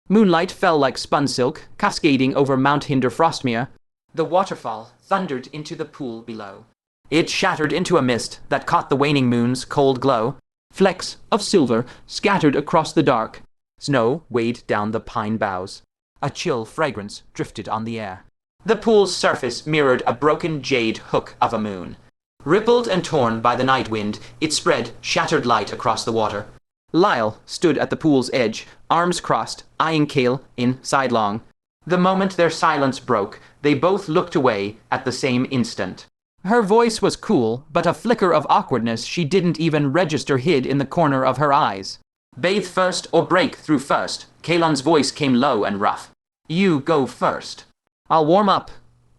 Moonlight fell like spun silk, cascading over Mount Hinder Frostmere. The waterfall thundered into the pool below. It shattered into a mist that caught the waning moon's cold glow. Flecks of silver scattered across the dark. Snow weighed down the pine boughs. A chill fragrance drifted on the air. The pool's surface mirrored a broken jade hook of a moon. Rippled and torn by the night wind, it spread shattered light across the water. Lyle stood at the pool's edge, arms crossed, eyeing Kaelan in sidelong. The moment their silence broke, they both looked away at the same instant. Her voice was cool, but a flicker of awkwardness she didn't even register hid in the corner of her eyes. Bathe first or break through first. Kaelan's voice came low and rough. You go first. I'll warm up.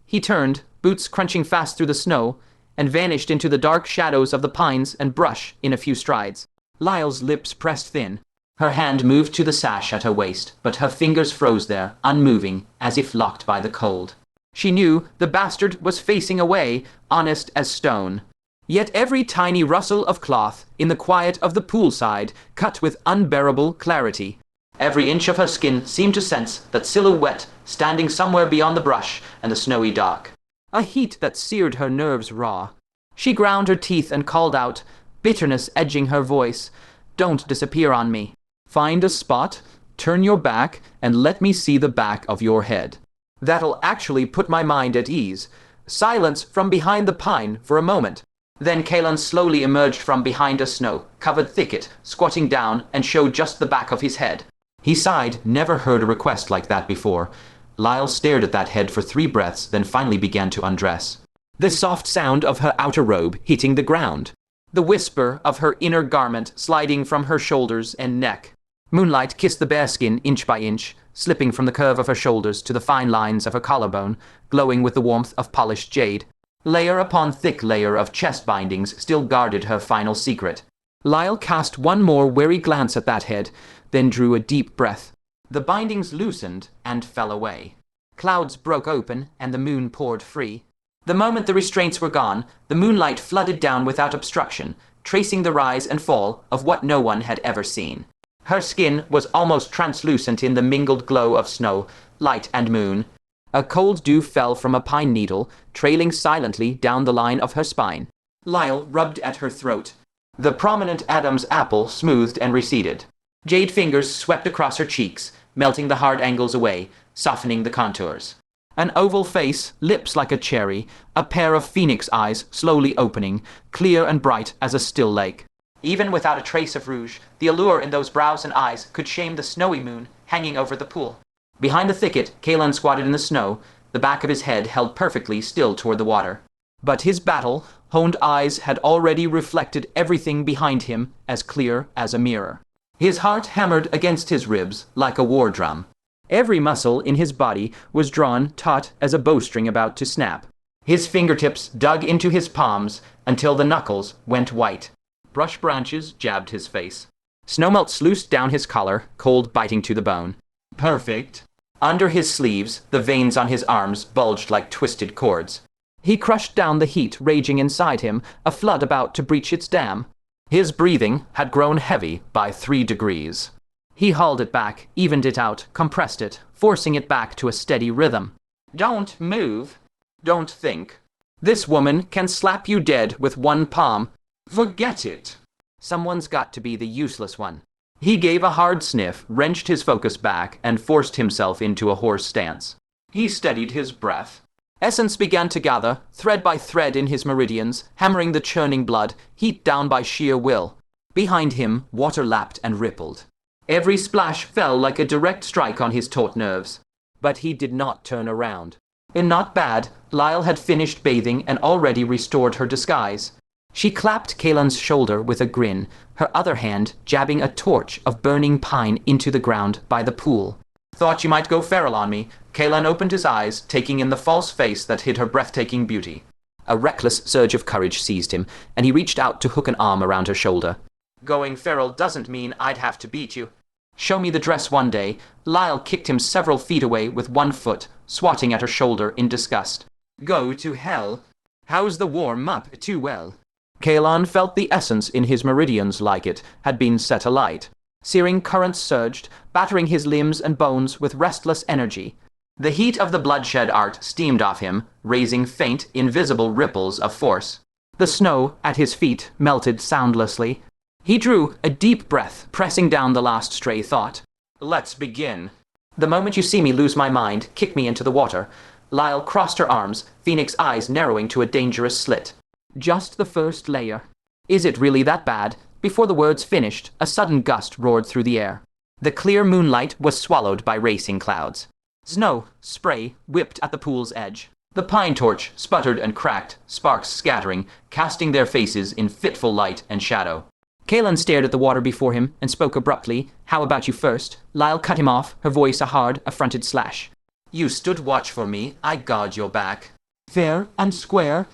He turned, boots crunching fast through the snow, and vanished into the dark shadows of the pines and brush in a few strides. Lyle's lips pressed thin. Her hand moved to the sash at her waist, but her fingers froze there, unmoving, as if locked by the cold. She knew the bastard was facing away, honest as stone. Yet every tiny rustle of cloth in the quiet of the poolside cut with unbearable clarity. Every inch of her skin seemed to sense that silhouette standing somewhere beyond the brush and the snowy dark. A heat that seared her nerves raw. She ground her teeth and called out, bitterness edging her voice, "Don't disappear on me. Find a spot, turn your back, and let me see the back of your head. That'll actually put my mind at ease." Silence from behind the pine for a moment. Then Kaelan slowly emerged from behind a snow-covered thicket, squatting down, and showed just the back of his head. He sighed, never heard a request like that before. Lyle stared at that head for 3 breaths, then finally began to undress. The soft sound of her outer robe hitting the ground. The whisper of her inner garment sliding from her shoulders and neck. Moonlight kissed the bearskin inch by inch, slipping from the curve of her shoulders to the fine lines of her collarbone, glowing with the warmth of polished jade. Layer upon thick layer of chest bindings still guarded her final secret. Lyle cast one more wary glance at that head, then drew a deep breath. The bindings loosened and fell away. Clouds broke open and the moon poured free. The moment the restraints were gone, the moonlight flooded down without obstruction, tracing the rise and fall of what no one had ever seen. Her skin was almost translucent in the mingled glow of snow, light and moon. A cold dew fell from a pine needle, trailing silently down the line of her spine. Lyle rubbed at her throat. The prominent Adam's apple smoothed and receded. Jade fingers swept across her cheeks, melting the hard angles away, softening the contours. An oval face, lips like a cherry, a pair of phoenix eyes slowly opening, clear and bright as a still lake. Even without a trace of rouge, the allure in those brows and eyes could shame the snowy moon hanging over the pool. Behind the thicket, Kaelan squatted in the snow, the back of his head held perfectly still toward the water. But his battle-honed eyes had already reflected everything behind him as clear as a mirror. His heart hammered against his ribs like a war drum. Every muscle in his body was drawn taut as a bowstring about to snap. His fingertips dug into his palms until the knuckles went white. Brush branches jabbed his face. Snowmelt sluiced down his collar, cold biting to the bone. Perfect. Under his sleeves, the veins on his arms bulged like twisted cords. He crushed down the heat raging inside him, a flood about to breach its dam. His breathing had grown heavy by 3 degrees. He hauled it back, evened it out, compressed it, forcing it back to a steady rhythm. Don't move. Don't think. This woman can slap you dead with one palm. Forget it. Someone's got to be the useless one. He gave a hard sniff, wrenched his focus back, and forced himself into a horse stance. He steadied his breath. Essence began to gather, thread by thread in his meridians, hammering the churning blood, heat down by sheer will. Behind him, water lapped and rippled. Every splash fell like a direct strike on his taut nerves. But he did not turn around. In Not Bad, Lyle had finished bathing and already restored her disguise. She clapped Kaelan's shoulder with a grin, her other hand jabbing a torch of burning pine into the ground by the pool. Thought you might go feral on me. Kaelan opened his eyes, taking in the false face that hid her breathtaking beauty. A reckless surge of courage seized him, and he reached out to hook an arm around her shoulder. Going feral doesn't mean I'd have to beat you. Show me the dress one day. Lyle kicked him several feet away with one foot, swatting at her shoulder in disgust. Go to hell. How's the warm-up too well? Kaelan felt the essence in his meridians like it had been set alight. Searing currents surged, battering his limbs and bones with restless energy. The heat of the bloodshed art steamed off him, raising faint, invisible ripples of force. The snow at his feet melted soundlessly. He drew a deep breath, pressing down the last stray thought. Let's begin. The moment you see me lose my mind, kick me into the water. Lyle crossed her arms, Phoenix's eyes narrowing to a dangerous slit. Just the first layer. Is it really that bad? Before the words finished, a sudden gust roared through the air. The clear moonlight was swallowed by racing clouds. Snow, spray, whipped at the pool's edge. The pine torch sputtered and cracked, sparks scattering, casting their faces in fitful light and shadow. Kaelan stared at the water before him and spoke abruptly. How about you first? Lyle cut him off, her voice a hard, affronted slash. You stood watch for me, I guard your back. Fair and square.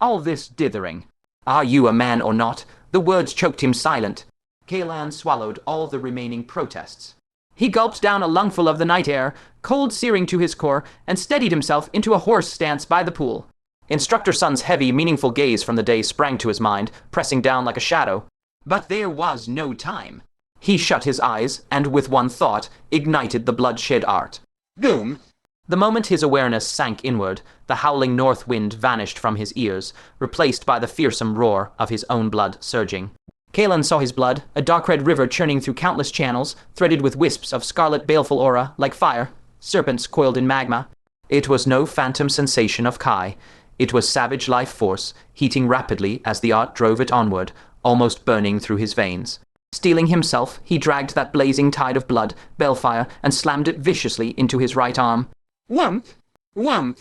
All this dithering. Are you a man or not? The words choked him silent. Kaelan swallowed all the remaining protests. He gulped down a lungful of the night air, cold searing to his core, and steadied himself into a horse stance by the pool. Instructor Sun's heavy, meaningful gaze from the day sprang to his mind, pressing down like a shadow. But there was no time. He shut his eyes, and with one thought, ignited the bloodshed art. Boom! The moment his awareness sank inward, the howling north wind vanished from his ears, replaced by the fearsome roar of his own blood surging. Kaelan saw his blood, a dark red river churning through countless channels, threaded with wisps of scarlet baleful aura, like fire, serpents coiled in magma. It was no phantom sensation of Kai. It was savage life force, heating rapidly as the art drove it onward, almost burning through his veins. Steeling himself, he dragged that blazing tide of blood, balefire, and slammed it viciously into his right arm. Whump! Whump!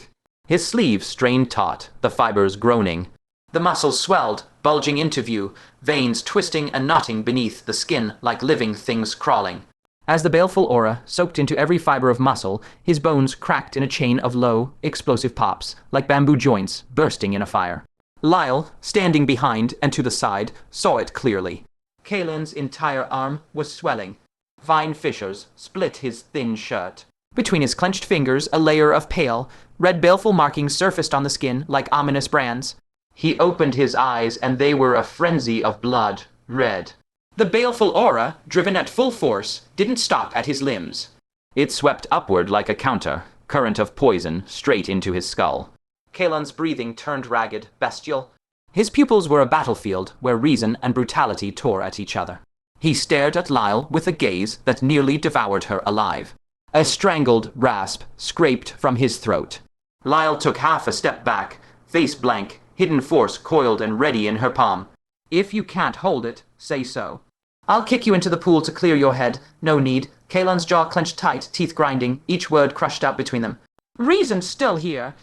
His sleeve strained taut, the fibers groaning. The muscles swelled, bulging into view, veins twisting and knotting beneath the skin like living things crawling. As the baleful aura soaked into every fiber of muscle, his bones cracked in a chain of low, explosive pops, like bamboo joints bursting in a fire. Lyle, standing behind and to the side, saw it clearly. Kaelan's entire arm was swelling. Fine fissures split his thin shirt. Between his clenched fingers, a layer of pale, red baleful markings surfaced on the skin like ominous brands. He opened his eyes, and they were a frenzy of blood, red. The baleful aura, driven at full force, didn't stop at his limbs. It swept upward like a counter, current of poison, straight into his skull. Kaelan's breathing turned ragged, bestial. His pupils were a battlefield where reason and brutality tore at each other. He stared at Lyle with a gaze that nearly devoured her alive. A strangled rasp scraped from his throat. Lyle took half a step back, face blank, hidden force coiled and ready in her palm. If you can't hold it, say so. I'll kick you into the pool to clear your head. No need. Kaelan's jaw clenched tight, teeth grinding, each word crushed out between them. Reason's still here.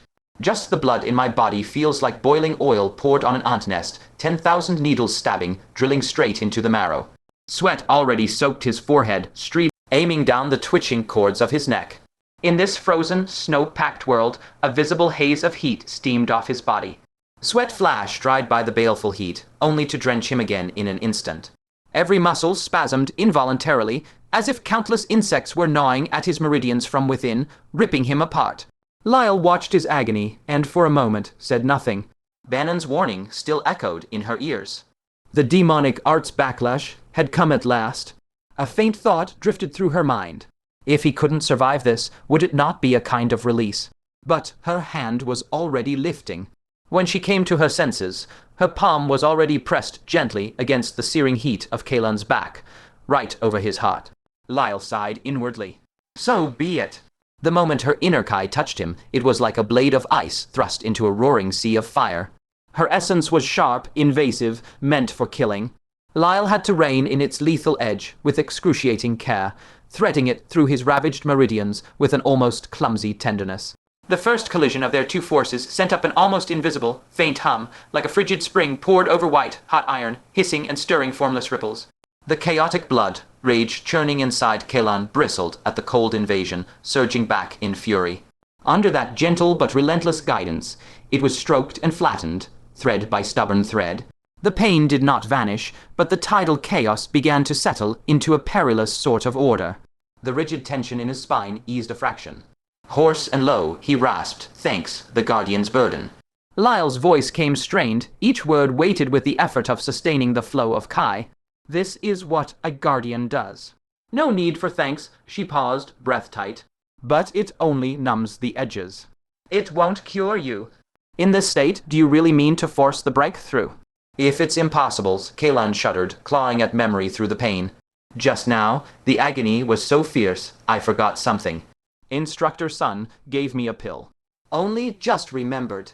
Just the blood in my body feels like boiling oil poured on an ant nest, 10,000 needles stabbing, drilling straight into the marrow. Sweat already soaked his forehead, streaming, aiming down the twitching cords of his neck. In this frozen, snow-packed world, a visible haze of heat steamed off his body. Sweat flashed, dried by the baleful heat, only to drench him again in an instant. Every muscle spasmed involuntarily, as if countless insects were gnawing at his meridians from within, ripping him apart. Lyle watched his agony, and for a moment said nothing. Bannon's warning still echoed in her ears. The demonic art's backlash had come at last. A faint thought drifted through her mind. If he couldn't survive this, would it not be a kind of release? But her hand was already lifting. When she came to her senses, her palm was already pressed gently against the searing heat of Kaelan's back, right over his heart. Lyle sighed inwardly. So be it. The moment her inner Kai touched him, it was like a blade of ice thrust into a roaring sea of fire. Her essence was sharp, invasive, meant for killing. Lyle had to rein in its lethal edge with excruciating care, threading it through his ravaged meridians with an almost clumsy tenderness. The first collision of their two forces sent up an almost invisible, faint hum, like a frigid spring poured over white, hot iron, hissing and stirring formless ripples. The chaotic blood, rage churning inside Kaelan, bristled at the cold invasion, surging back in fury. Under that gentle but relentless guidance, it was stroked and flattened, thread by stubborn thread. The pain did not vanish, but the tidal chaos began to settle into a perilous sort of order. The rigid tension in his spine eased a fraction. Hoarse and low, he rasped, "Thanks, the Guardian's burden." Lyle's voice came strained, each word weighted with the effort of sustaining the flow of Kai. This is what a guardian does. No need for thanks, she paused, breath tight. But it only numbs the edges. It won't cure you. In this state, do you really mean to force the breakthrough? If it's impossible, Kaelan shuddered, clawing at memory through the pain. Just now, the agony was so fierce, I forgot something. Instructor Sun gave me a pill. Only just remembered.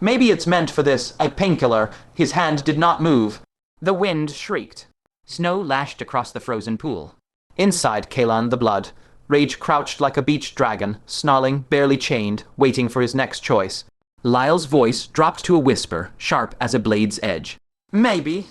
Maybe it's meant for this, a painkiller. His hand did not move. The wind shrieked. Snow lashed across the frozen pool. Inside Kaelan the blood, Rage crouched like a beached dragon, snarling, barely chained, waiting for his next choice. Lyle's voice dropped to a whisper, sharp as a blade's edge. Maybe.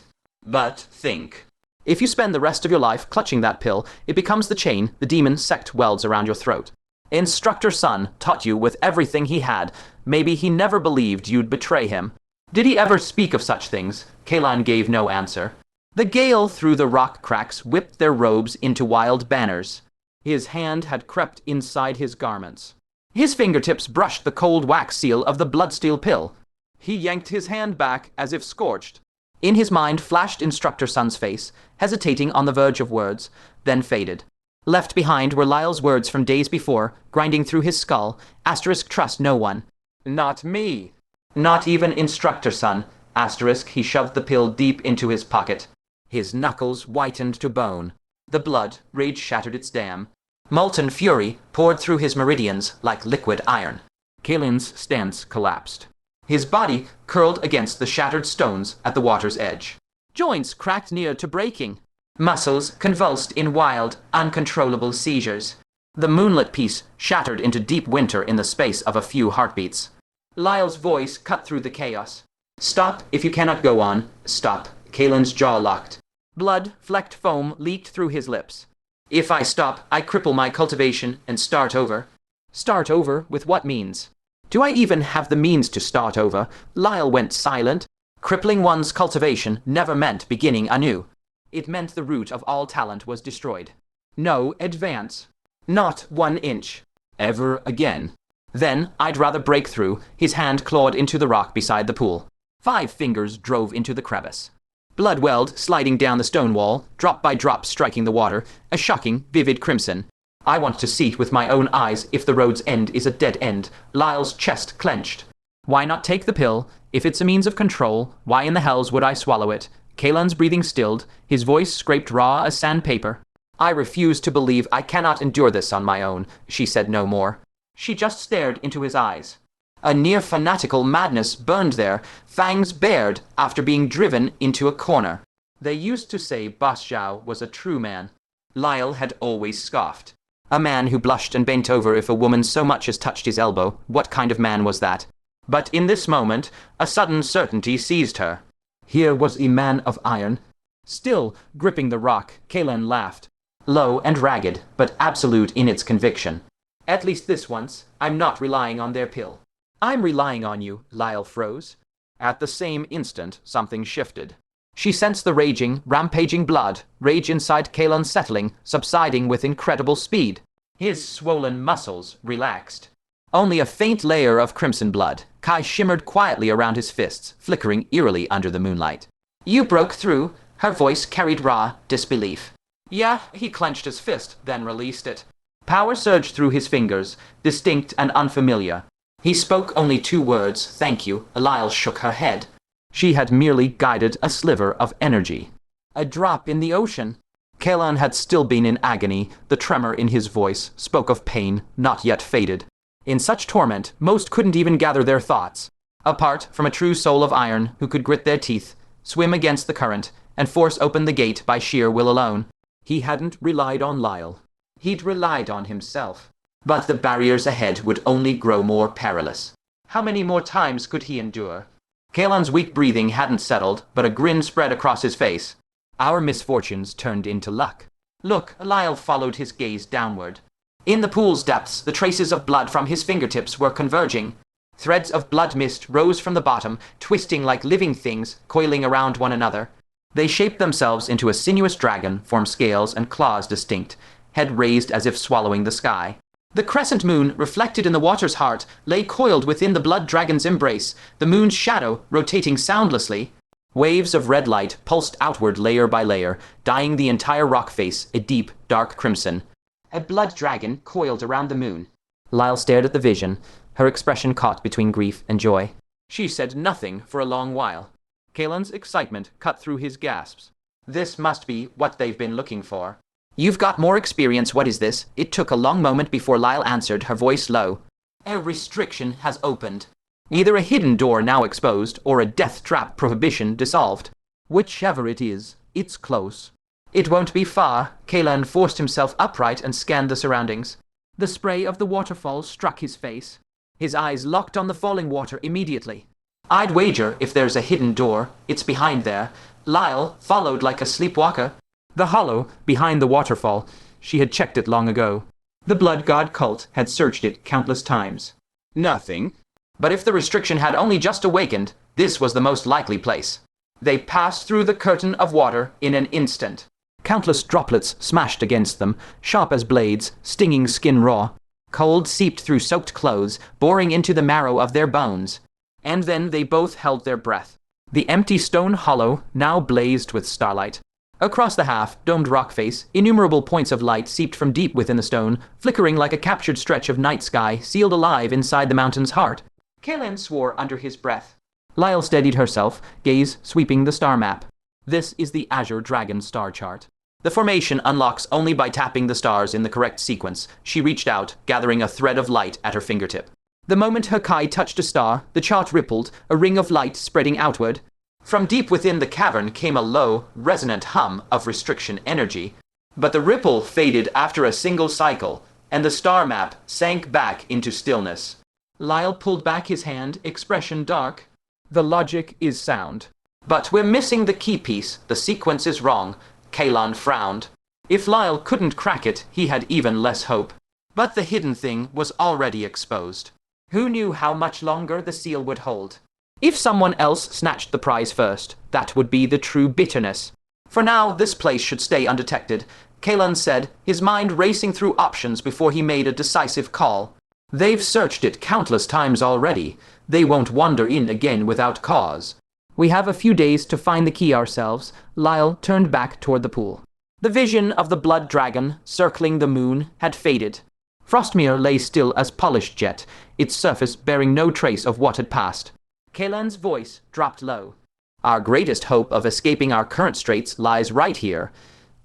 But think. If you spend the rest of your life clutching that pill, it becomes the chain the demon sect welds around your throat. Instructor Sun taught you with everything he had. Maybe he never believed you'd betray him. Did he ever speak of such things? Kaelan gave no answer. The gale through the rock cracks whipped their robes into wild banners. His hand had crept inside his garments. His fingertips brushed the cold wax seal of the bloodsteel pill. He yanked his hand back as if scorched. In his mind flashed Instructor Sun's face, hesitating on the verge of words, then faded. Left behind were Lyle's words from days before, grinding through his skull, asterisk trust no one. Not me. Not even Instructor Sun, asterisk he shoved the pill deep into his pocket. His knuckles whitened to bone. The blood, rage shattered its dam. Molten fury poured through his meridians like liquid iron. Kaelan's stance collapsed. His body curled against the shattered stones at the water's edge. Joints cracked near to breaking. Muscles convulsed in wild, uncontrollable seizures. The Moonlit piece shattered into deep winter in the space of a few heartbeats. Lyle's voice cut through the chaos. Stop if you cannot go on. Stop. Kaelan's jaw locked. Blood-flecked foam leaked through his lips. If I stop, I cripple my cultivation and start over. Start over with what means? Do I even have the means to start over? Lyle went silent. Crippling one's cultivation never meant beginning anew. It meant the root of all talent was destroyed. No advance. Not 1 inch. Ever again. Then I'd rather break through. His hand clawed into the rock beside the pool. 5 fingers drove into the crevice. Blood welled, sliding down the stone wall, drop by drop striking the water, a shocking, vivid crimson. I want to see with my own eyes if the road's end is a dead end. Lyle's chest clenched. Why not take the pill? If it's a means of control, why in the hells would I swallow it? Kaelan's breathing stilled, his voice scraped raw as sandpaper. I refuse to believe I cannot endure this on my own. She said no more. She just stared into his eyes. A near-fanatical madness burned there, fangs bared after being driven into a corner. They used to say Boss Zhao was a true man. Lyle had always scoffed. A man who blushed and bent over if a woman so much as touched his elbow. What kind of man was that? But in this moment, a sudden certainty seized her. Here was a man of iron. Still gripping the rock, Kaelan laughed. Low and ragged, but absolute in its conviction. At least this once, I'm not relying on their pill. I'm relying on you, Lyle froze. At the same instant, something shifted. She sensed the raging, rampaging blood, rage inside Kaelan settling, subsiding with incredible speed. His swollen muscles relaxed. Only a faint layer of crimson blood. Kai shimmered quietly around his fists, flickering eerily under the moonlight. You broke through. Her voice carried raw disbelief. Yeah, he clenched his fist, then released it. Power surged through his fingers, distinct and unfamiliar. He spoke only 2 words, thank you. Lyle shook her head. She had merely guided a sliver of energy. A drop in the ocean. Kaelan had still been in agony. The tremor in his voice spoke of pain not yet faded. In such torment, most couldn't even gather their thoughts. Apart from a true soul of iron who could grit their teeth, swim against the current, and force open the gate by sheer will alone. He hadn't relied on Lyle. He'd relied on himself. But the barriers ahead would only grow more perilous. How many more times could he endure? Kaelan's weak breathing hadn't settled, but a grin spread across his face. Our misfortunes turned into luck. Look, Lyle followed his gaze downward. In the pool's depths, the traces of blood from his fingertips were converging. Threads of blood mist rose from the bottom, twisting like living things, coiling around one another. They shaped themselves into a sinuous dragon, formed scales and claws distinct, head raised as if swallowing the sky. The crescent moon, reflected in the water's heart, lay coiled within the blood dragon's embrace, the moon's shadow rotating soundlessly. Waves of red light pulsed outward layer by layer, dyeing the entire rock face a deep, dark crimson. A blood dragon coiled around the moon. Lyle stared at the vision, her expression caught between grief and joy. She said nothing for a long while. Kaelan's excitement cut through his gasps. This must be what they've been looking for. You've got more experience, what is this? It took a long moment before Lyle answered, her voice low. A restriction has opened. Either a hidden door now exposed, or a death trap prohibition dissolved. Whichever it is, it's close. It won't be far. Kaelan forced himself upright and scanned the surroundings. The spray of the waterfall struck his face. His eyes locked on the falling water immediately. I'd wager if there's a hidden door, it's behind there. Lyle followed like a sleepwalker. The hollow behind the waterfall. She had checked it long ago. The blood god cult had searched it countless times. Nothing. But if the restriction had only just awakened, this was the most likely place. They passed through the curtain of water in an instant. Countless droplets smashed against them, sharp as blades, stinging skin raw. Cold seeped through soaked clothes, boring into the marrow of their bones. And then they both held their breath. The empty stone hollow now blazed with starlight. Across the half-domed rock face, innumerable points of light seeped from deep within the stone, flickering like a captured stretch of night sky sealed alive inside the mountain's heart. Kaelan swore under his breath. Lyle steadied herself, gaze sweeping the star map. This is the Azure Dragon star chart. The formation unlocks only by tapping the stars in the correct sequence. She reached out, gathering a thread of light at her fingertip. The moment her Kai touched a star, the chart rippled, a ring of light spreading outward. From deep within the cavern came a low, resonant hum of restriction energy. But the ripple faded after a single cycle, and the star map sank back into stillness. Lyle pulled back his hand, expression dark. The logic is sound. But we're missing the key piece. The sequence is wrong. Kaelan frowned. If Lyle couldn't crack it, he had even less hope. But the hidden thing was already exposed. Who knew how much longer the seal would hold? If someone else snatched the prize first, that would be the true bitterness. For now, this place should stay undetected, Kaelan said, his mind racing through options before he made a decisive call. They've searched it countless times already. They won't wander in again without cause. We have a few days to find the key ourselves. Lyle turned back toward the pool. The vision of the blood dragon circling the moon had faded. Frostmere lay still as polished jet, its surface bearing no trace of what had passed. Kaelan's voice dropped low. Our greatest hope of escaping our current straits lies right here.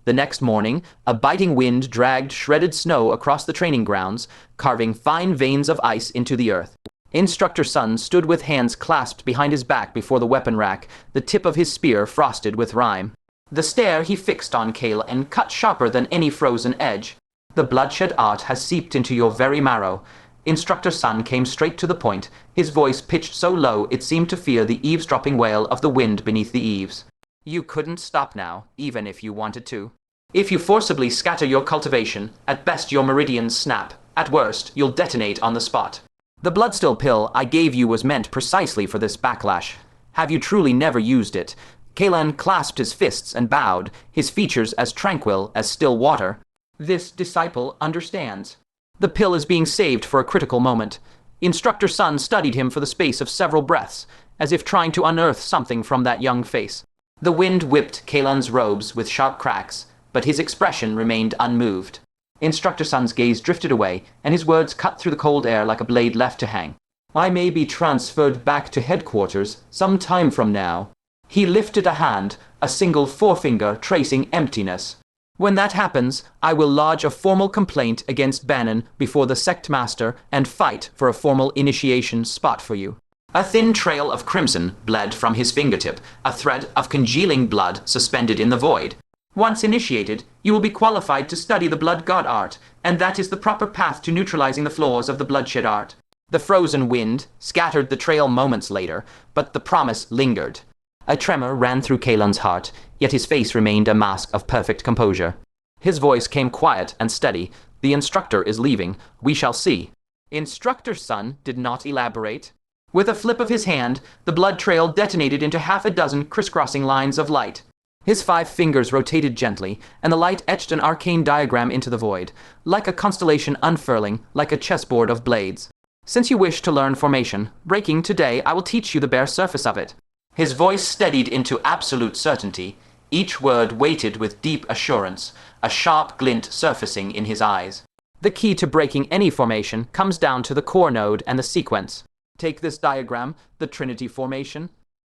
The next morning, a biting wind dragged shredded snow across the training grounds, carving fine veins of ice into the earth. Instructor Sun stood with hands clasped behind his back before the weapon rack, the tip of his spear frosted with rime. The stare he fixed on Kaelan cut sharper than any frozen edge. The Bloodshed Art has seeped into your very marrow. Instructor Sun came straight to the point, his voice pitched so low it seemed to fear the eavesdropping wail of the wind beneath the eaves. You couldn't stop now, even if you wanted to. If you forcibly scatter your cultivation, at best your meridians snap. At worst, you'll detonate on the spot. The bloodstill pill I gave you was meant precisely for this backlash. Have you truly never used it? Kaelan clasped his fists and bowed, his features as tranquil as still water. This disciple understands. The pill is being saved for a critical moment. Instructor Sun studied him for the space of several breaths, as if trying to unearth something from that young face. The wind whipped Kaelan's robes with sharp cracks, but his expression remained unmoved. Instructor Sun's gaze drifted away, and his words cut through the cold air like a blade left to hang. I may be transferred back to headquarters some time from now. He lifted a hand, a single forefinger tracing emptiness. When that happens, I will lodge a formal complaint against Bannon before the sect master and fight for a formal initiation spot for you. A thin trail of crimson bled from his fingertip, a thread of congealing blood suspended in the void. Once initiated, you will be qualified to study the blood god art, and that is the proper path to neutralizing the flaws of the bloodshed art. The frozen wind scattered the trail moments later, but the promise lingered. A tremor ran through Kaelan's heart, yet his face remained a mask of perfect composure. His voice came quiet and steady. The instructor is leaving. We shall see. Instructor Sun did not elaborate. With a flip of his hand, the blood trail detonated into half a dozen crisscrossing lines of light. His 5 fingers rotated gently, and the light etched an arcane diagram into the void, like a constellation unfurling, like a chessboard of blades. Since you wish to learn formation, breaking today, I will teach you the bare surface of it. His voice steadied into absolute certainty, each word weighted with deep assurance, a sharp glint surfacing in his eyes. The key to breaking any formation comes down to the core node and the sequence. Take this diagram, the Trinity formation.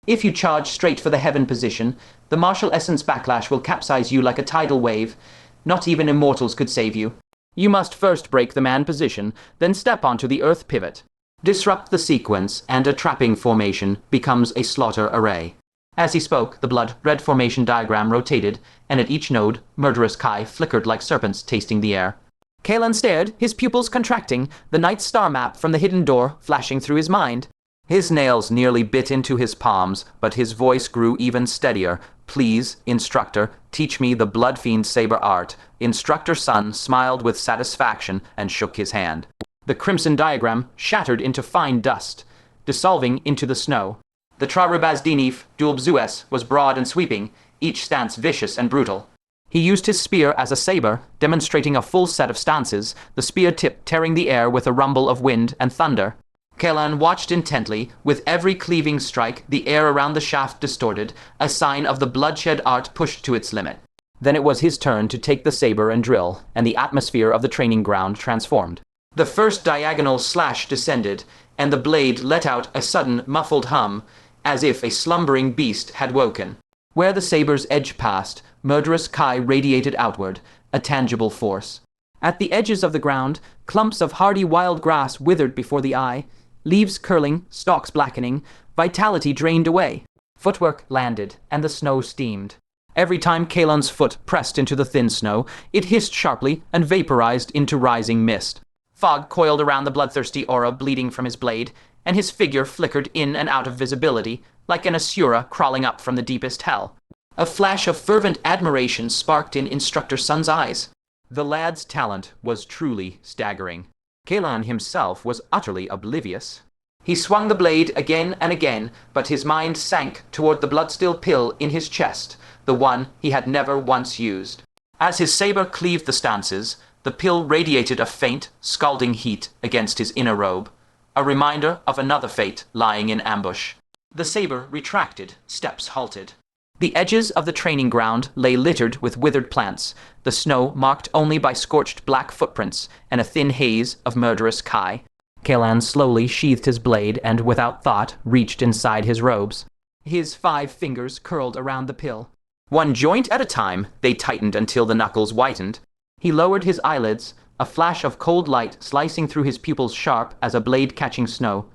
If you charge straight for the heaven position, the martial essence backlash will capsize you like a tidal wave. Not even immortals could save you. You must first break the man position, then step onto the earth pivot. Disrupt the sequence, and a trapping formation becomes a slaughter array. As he spoke, the blood-red formation diagram rotated, and at each node, murderous Kai flickered like serpents tasting the air. Kaelan stared, his pupils contracting, the night star map from the hidden door flashing through his mind. His nails nearly bit into his palms, but his voice grew even steadier. Please, instructor, teach me the blood fiend saber art. Instructor Sun smiled with satisfaction and shook his hand. The crimson diagram shattered into fine dust, dissolving into the snow. The Trarubazdinif Dulbzues was broad and sweeping, each stance vicious and brutal. He used his spear as a saber, demonstrating a full set of stances, the spear tip tearing the air with a rumble of wind and thunder. Kaelan watched intently. With every cleaving strike, the air around the shaft distorted, a sign of the bloodshed art pushed to its limit. Then it was his turn to take the saber and drill, and the atmosphere of the training ground transformed. The first diagonal slash descended, and the blade let out a sudden muffled hum, as if a slumbering beast had woken. Where the saber's edge passed, murderous Kai radiated outward, a tangible force. At the edges of the ground, clumps of hardy wild grass withered before the eye, leaves curling, stalks blackening, vitality drained away. Footwork landed, and the snow steamed. Every time Kaelan's foot pressed into the thin snow, it hissed sharply and vaporized into rising mist. Fog coiled around the bloodthirsty aura bleeding from his blade, and his figure flickered in and out of visibility, like an Asura crawling up from the deepest hell. A flash of fervent admiration sparked in Instructor Sun's eyes. The lad's talent was truly staggering. Kaelan himself was utterly oblivious. He swung the blade again and again, but his mind sank toward the blood-still pill in his chest, the one he had never once used. As his saber cleaved the stances, the pill radiated a faint, scalding heat against his inner robe, a reminder of another fate lying in ambush. The saber retracted, steps halted. The edges of the training ground lay littered with withered plants, the snow marked only by scorched black footprints and a thin haze of murderous Kai. Kaelan slowly sheathed his blade and, without thought, reached inside his robes. His 5 fingers curled around the pill. One joint at a time, they tightened until the knuckles whitened. He lowered his eyelids, a flash of cold light slicing through his pupils sharp as a blade catching snow.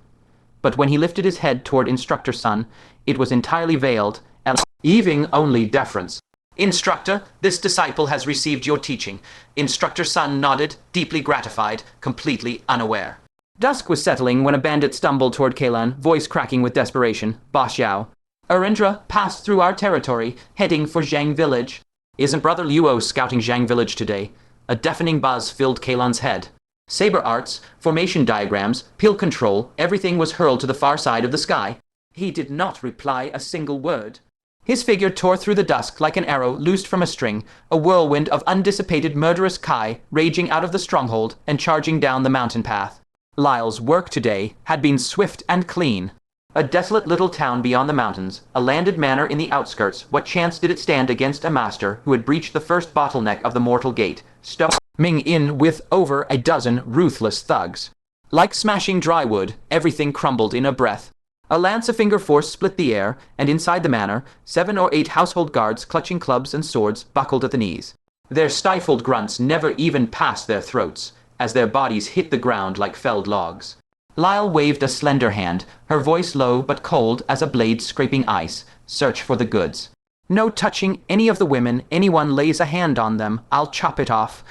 But when he lifted his head toward Instructor Sun, it was entirely veiled, and heaving only deference. Instructor, this disciple has received your teaching. Instructor Sun nodded, deeply gratified, completely unaware. Dusk was settling when a bandit stumbled toward Kaelan, voice cracking with desperation. Boss Yao. Arindra passed through our territory, heading for Zhang Village. Isn't Brother Luo scouting Zhang Village today? A deafening buzz filled Kaelan's head. Saber arts, formation diagrams, pill control, everything was hurled to the far side of the sky. He did not reply a single word. His figure tore through the dusk like an arrow loosed from a string, a whirlwind of undissipated murderous Kai raging out of the stronghold and charging down the mountain path. Lyle's work today had been swift and clean. A desolate little town beyond the mountains, a landed manor in the outskirts, what chance did it stand against a master who had breached the first bottleneck of the mortal gate, storming in with over a dozen ruthless thugs. Like smashing dry wood, everything crumbled in a breath. A lance-a-finger force split the air, and inside the manor, 7 or 8 household guards clutching clubs and swords buckled at the knees. Their stifled grunts never even passed their throats, as their bodies hit the ground like felled logs. Lyle waved a slender hand, her voice low but cold as a blade scraping ice. Search for the goods. No touching any of the women. Anyone lays a hand on them, I'll chop it off.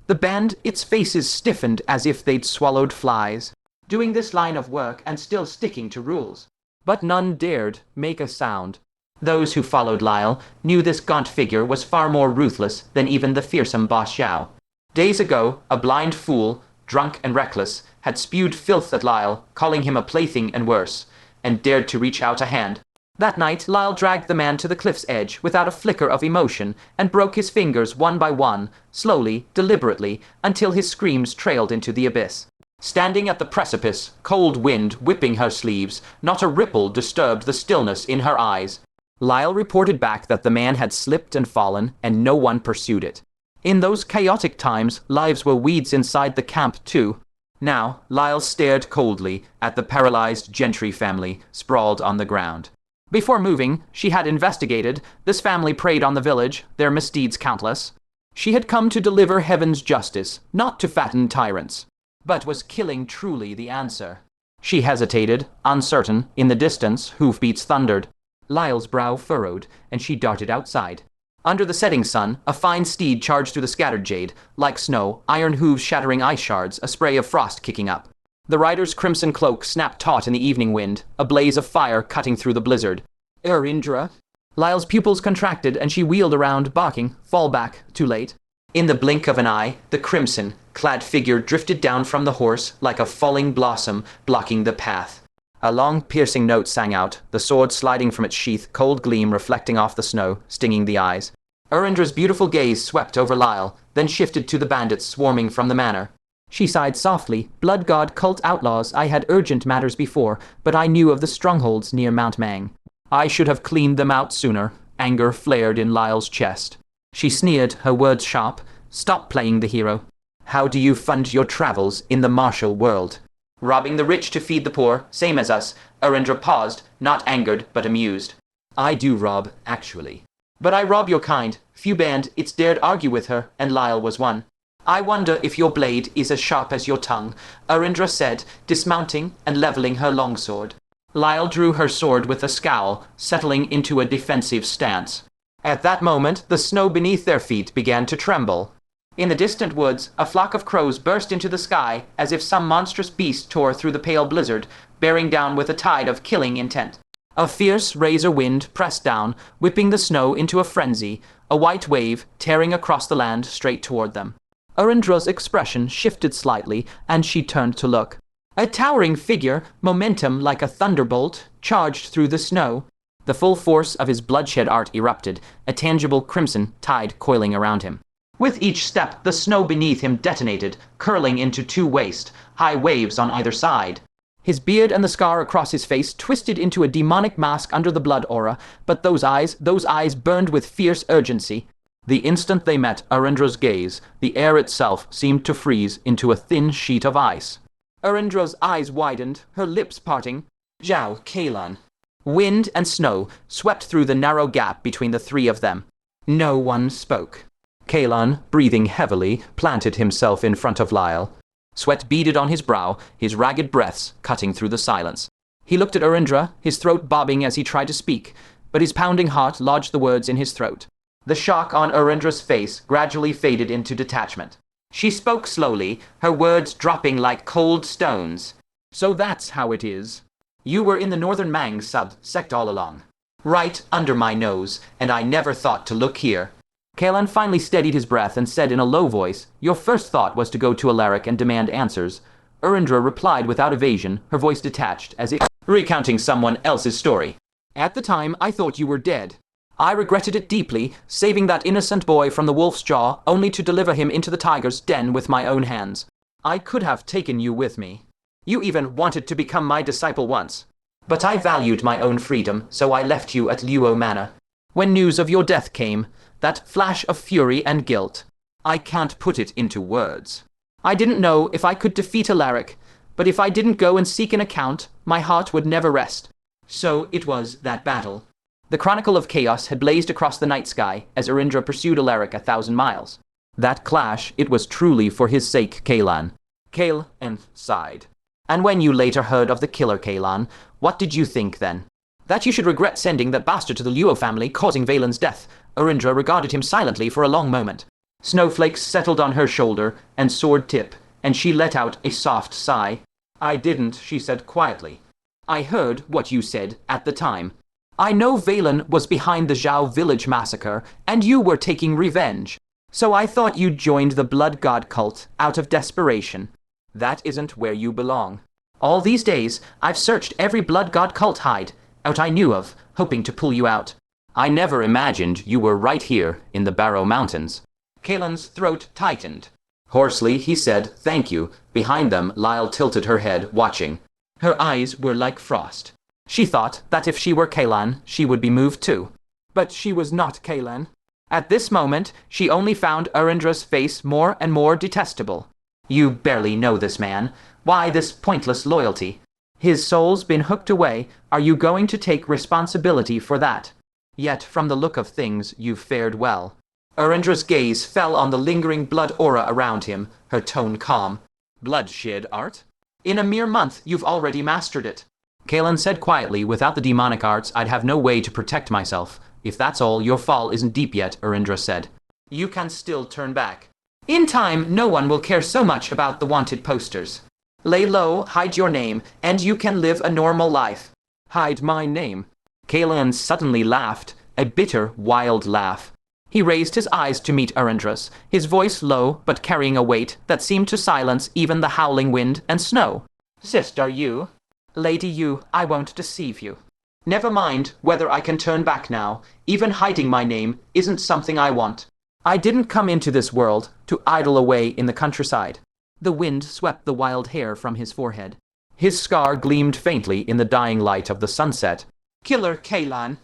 The band, its faces stiffened as if they'd swallowed flies, doing this line of work and still sticking to rules. But none dared make a sound. Those who followed Lyle knew this gaunt figure was far more ruthless than even the fearsome Boss Xiao. Days ago, a blind fool, drunk and reckless, had spewed filth at Lyle, calling him a plaything and worse, and dared to reach out a hand. That night, Lyle dragged the man to the cliff's edge without a flicker of emotion and broke his fingers one by one, slowly, deliberately, until his screams trailed into the abyss. Standing at the precipice, cold wind whipping her sleeves, not a ripple disturbed the stillness in her eyes. Lyle reported back that the man had slipped and fallen, and no one pursued it. In those chaotic times, lives were weeds inside the camp too. Now, Lyle stared coldly at the paralyzed Gentry family sprawled on the ground. Before moving, she had investigated. This family preyed on the village, their misdeeds countless. She had come to deliver heaven's justice, not to fatten tyrants. But was killing truly the answer? She hesitated, uncertain. In the distance, hoofbeats thundered. Lyle's brow furrowed, and she darted outside. Under the setting sun, a fine steed charged through the scattered jade. Like snow, iron hooves shattering ice shards, a spray of frost kicking up. The rider's crimson cloak snapped taut in the evening wind, a blaze of fire cutting through the blizzard. Indra. Lyle's pupils contracted, and she wheeled around, barking. Fall back, too late. In the blink of an eye, the crimson-clad figure drifted down from the horse like a falling blossom blocking the path. A long, piercing note sang out, the sword sliding from its sheath, cold gleam reflecting off the snow, stinging the eyes. Indra's beautiful gaze swept over Lyle, then shifted to the bandits swarming from the manor. She sighed softly. Blood god cult outlaws, I had urgent matters before, but I knew of the strongholds near Mount Mang. I should have cleaned them out sooner. Anger flared in Lyle's chest. She sneered, her words sharp. Stop playing the hero. How do you fund your travels in the martial world? Robbing the rich to feed the poor, same as us. Indra paused, not angered, but amused. I do rob, actually. But I rob your kind. Few band it's dared argue with her, and Lyle was one. I wonder if your blade is as sharp as your tongue, Indra said, dismounting and leveling her longsword. Lyle drew her sword with a scowl, settling into a defensive stance. At that moment, the snow beneath their feet began to tremble. In the distant woods, a flock of crows burst into the sky as if some monstrous beast tore through the pale blizzard, bearing down with a tide of killing intent. A fierce razor wind pressed down, whipping the snow into a frenzy, a white wave tearing across the land straight toward them. Indra's expression shifted slightly, and she turned to look. A towering figure, momentum like a thunderbolt, charged through the snow. The full force of his bloodshed art erupted, a tangible crimson tide coiling around him. With each step, the snow beneath him detonated, curling into two waist-high waves on either side. His beard and the scar across his face twisted into a demonic mask under the blood aura, but those eyes burned with fierce urgency. The instant they met Indra's gaze, the air itself seemed to freeze into a thin sheet of ice. Indra's eyes widened, her lips parting. Zhao, Kaelan. Wind and snow swept through the narrow gap between the three of them. No one spoke. Kaelan, breathing heavily, planted himself in front of Lyle. Sweat beaded on his brow, his ragged breaths cutting through the silence. He looked at Indra, his throat bobbing as he tried to speak, but his pounding heart lodged the words in his throat. The shock on Indra's face gradually faded into detachment. She spoke slowly, her words dropping like cold stones. So that's how it is. You were in the Northern Mang sect all along. Right under my nose, and I never thought to look here. Kaelan finally steadied his breath and said in a low voice, Your first thought was to go to Alaric and demand answers. Indra replied without evasion, her voice detached, as if recounting someone else's story. At the time, I thought you were dead. I regretted it deeply, saving that innocent boy from the wolf's jaw, only to deliver him into the tiger's den with my own hands. I could have taken you with me. You even wanted to become my disciple once. But I valued my own freedom, so I left you at Luo Manor. When news of your death came, that flash of fury and guilt, I can't put it into words. I didn't know if I could defeat Alaric, but if I didn't go and seek an account, my heart would never rest. So it was that battle. The chronicle of chaos had blazed across the night sky as Indra pursued Alaric 1,000 miles. That clash, it was truly for his sake, Kaelan. Kaelan sighed. And when you later heard of the killer, Kaelan, what did you think then? That you should regret sending that bastard to the Luo family, causing Valen's death. Indra regarded him silently for a long moment. Snowflakes settled on her shoulder and sword tip, and she let out a soft sigh. I didn't, she said quietly. I heard what you said at the time. I know Valen was behind the Zhao village massacre, and you were taking revenge. So I thought you'd joined the blood god cult out of desperation. That isn't where you belong. All these days, I've searched every blood god cult hide out I knew of, hoping to pull you out. I never imagined you were right here in the Barrow Mountains. Kaelan's throat tightened. Hoarsely, he said, "Thank you." Behind them, Lyle tilted her head, watching. Her eyes were like frost. She thought that if she were Kaelan, she would be moved too. But she was not Kaelan. At this moment, she only found Arindra's face more and more detestable. You barely know this man. Why this pointless loyalty? His soul's been hooked away. Are you going to take responsibility for that? Yet, from the look of things, you've fared well. Arindra's gaze fell on the lingering blood aura around him, her tone calm. Bloodshed Art? In a mere month, you've already mastered it. Kaelan said quietly, "Without the demonic arts, I'd have no way to protect myself. If that's all, your fall isn't deep yet," Arindra said. You can still turn back. In time, no one will care so much about the wanted posters. Lay low, hide your name, and you can live a normal life. Hide my name? Kaelan suddenly laughed, a bitter, wild laugh. He raised his eyes to meet Arindra's, his voice low but carrying a weight that seemed to silence even the howling wind and snow. Sister, you? Lady, you, I won't deceive you. Never mind whether I can turn back now. Even hiding my name isn't something I want. I didn't come into this world to idle away in the countryside. The wind swept the wild hair from his forehead. His scar gleamed faintly in the dying light of the sunset. Killer Kaelan.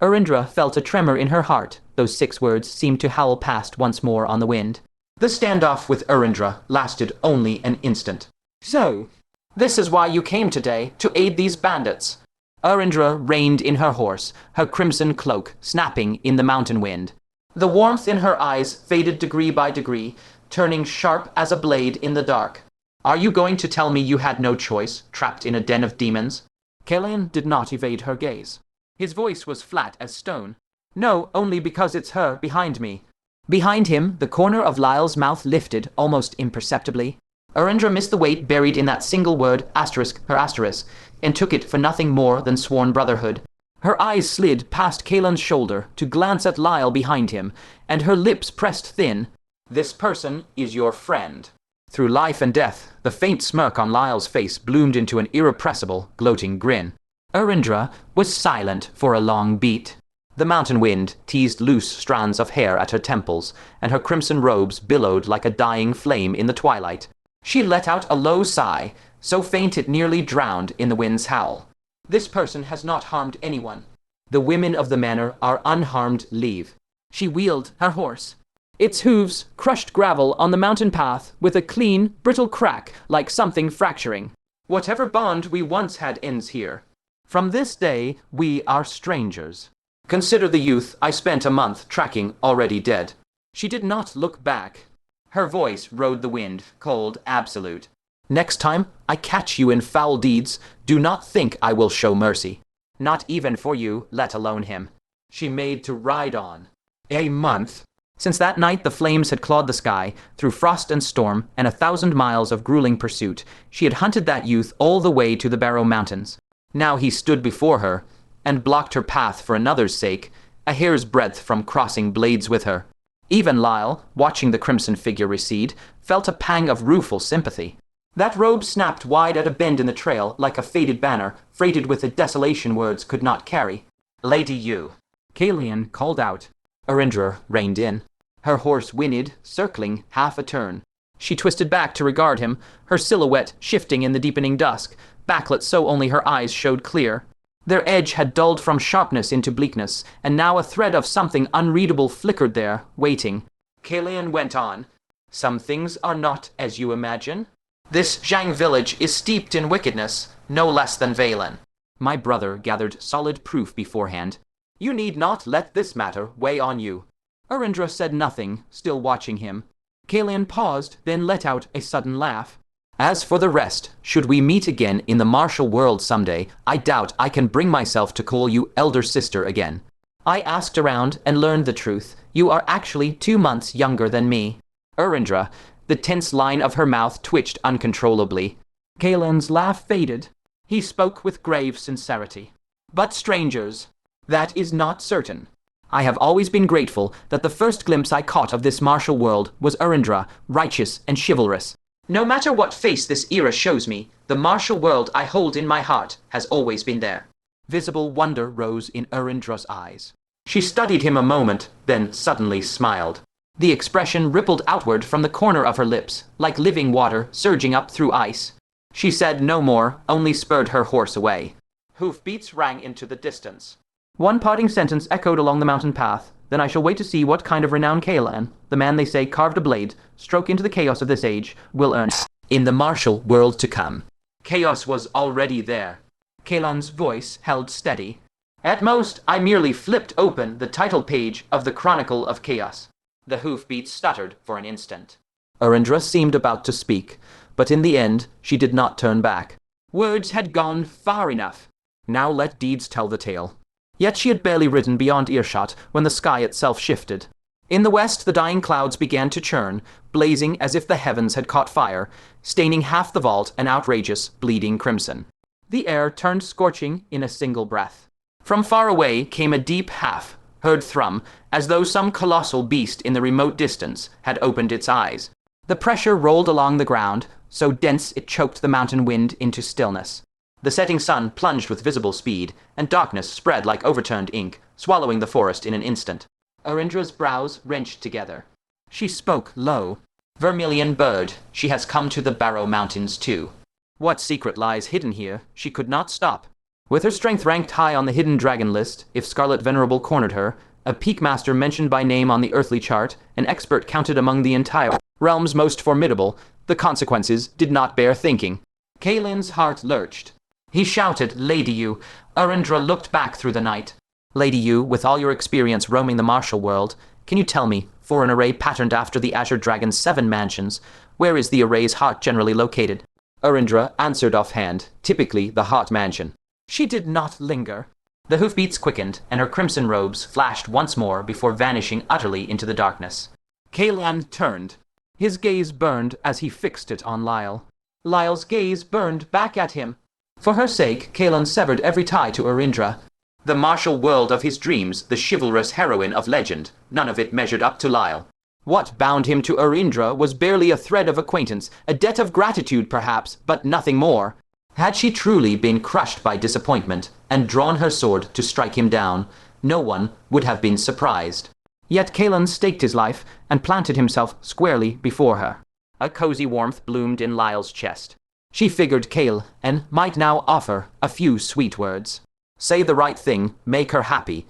Arindra felt a tremor in her heart. Those 6 words seemed to howl past once more on the wind. The standoff with Arindra lasted only an instant. So, this is why you came today, to aid these bandits. Arindra reined in her horse, her crimson cloak snapping in the mountain wind. The warmth in her eyes faded degree by degree, turning sharp as a blade in the dark. Are you going to tell me you had no choice, trapped in a den of demons? Kaelan did not evade her gaze. His voice was flat as stone. No, only because it's her behind me. Behind him, the corner of Lyle's mouth lifted almost imperceptibly. Arindra missed the weight buried in that single word, asterisk, her asterisk, and took it for nothing more than sworn brotherhood. Her eyes slid past Kaelan's shoulder to glance at Lyle behind him, and her lips pressed thin. This person is your friend. Through life and death, the faint smirk on Lyle's face bloomed into an irrepressible, gloating grin. Arindra was silent for a long beat. The mountain wind teased loose strands of hair at her temples, and her crimson robes billowed like a dying flame in the twilight. She let out a low sigh, so faint it nearly drowned in the wind's howl. This person has not harmed anyone. The women of the manor are unharmed. Leave. She wheeled her horse. Its hooves crushed gravel on the mountain path with a clean, brittle crack like something fracturing. Whatever bond we once had ends here. From this day, we are strangers. Consider the youth I spent a month tracking already dead. She did not look back. Her voice rode the wind, cold, absolute. Next time I catch you in foul deeds, do not think I will show mercy. Not even for you, let alone him. She made to ride on. A month? Since that night the flames had clawed the sky, through frost and storm, and 1,000 miles of grueling pursuit, she had hunted that youth all the way to the Barrow Mountains. Now he stood before her, and blocked her path for another's sake, a hair's breadth from crossing blades with her. Even Lyle, watching the crimson figure recede, felt a pang of rueful sympathy. That robe snapped wide at a bend in the trail like a faded banner, freighted with the desolation words could not carry. Lady you. Kaelan called out. Arindra reined in. Her horse whinnied, circling half a turn. She twisted back to regard him, her silhouette shifting in the deepening dusk, backlit so only her eyes showed clear. Their edge had dulled from sharpness into bleakness, and now a thread of something unreadable flickered there, waiting. Kaelan went on. Some things are not as you imagine. This Zhang village is steeped in wickedness, no less than Valen. My brother gathered solid proof beforehand. You need not let this matter weigh on you. Arindra said nothing, still watching him. Kaelan paused, then let out a sudden laugh. As for the rest, should we meet again in the martial world someday, I doubt I can bring myself to call you elder sister again. I asked around and learned the truth. You are actually 2 months younger than me. Arindra, the tense line of her mouth twitched uncontrollably. Kaelan's laugh faded. He spoke with grave sincerity. But strangers, that is not certain. I have always been grateful that the first glimpse I caught of this martial world was Arindra, righteous and chivalrous. No matter what face this era shows me, the martial world I hold in my heart has always been there. Visible wonder rose in Arindra's eyes. She studied him a moment, then suddenly smiled. The expression rippled outward from the corner of her lips, like living water surging up through ice. She said no more, only spurred her horse away. Hoofbeats rang into the distance. One parting sentence echoed along the mountain path. Then I shall wait to see what kind of renown Kaelan, the man they say carved a blade, stroke into the chaos of this age, will earn in the martial world to come. Chaos was already there. Kaelan's voice held steady. At most, I merely flipped open the title page of the Chronicle of Chaos. The hoofbeats stuttered for an instant. Arindra seemed about to speak, but in the end, she did not turn back. Words had gone far enough. Now let deeds tell the tale. Yet she had barely ridden beyond earshot when the sky itself shifted. In the west, the dying clouds began to churn, blazing as if the heavens had caught fire, staining half the vault an outrageous, bleeding crimson. The air turned scorching in a single breath. From far away came a deep half, heard thrum, as though some colossal beast in the remote distance had opened its eyes. The pressure rolled along the ground, so dense it choked the mountain wind into stillness. The setting sun plunged with visible speed, and darkness spread like overturned ink, swallowing the forest in an instant. Arindra's brows wrenched together. She spoke low. Vermilion bird, she has come to the Barrow Mountains too. What secret lies hidden here, she could not stop. With her strength ranked high on the hidden dragon list, if Scarlet Venerable cornered her, a peak master mentioned by name on the earthly chart, an expert counted among the entire realm's most formidable, the consequences did not bear thinking. Kaelan's heart lurched. He shouted, "Lady Yu." Arindra looked back through the night. "Lady Yu, with all your experience roaming the martial world, can you tell me, for an array patterned after the Azure Dragon's 7 mansions, where is the array's heart generally located?" Arindra answered offhand, typically the heart mansion. She did not linger. The hoofbeats quickened, and her crimson robes flashed once more before vanishing utterly into the darkness. Kaelan turned. His gaze burned as he fixed it on Lyle. Lyle's gaze burned back at him. For her sake, Kaelan severed every tie to Arindra. The martial world of his dreams, the chivalrous heroine of legend, none of it measured up to Lyle. What bound him to Arindra was barely a thread of acquaintance, a debt of gratitude perhaps, but nothing more. Had she truly been crushed by disappointment and drawn her sword to strike him down, no one would have been surprised. Yet Kaelan staked his life and planted himself squarely before her. A cozy warmth bloomed in Lyle's chest. She figured Kaelan might now offer a few sweet words. Say the right thing, make her happy,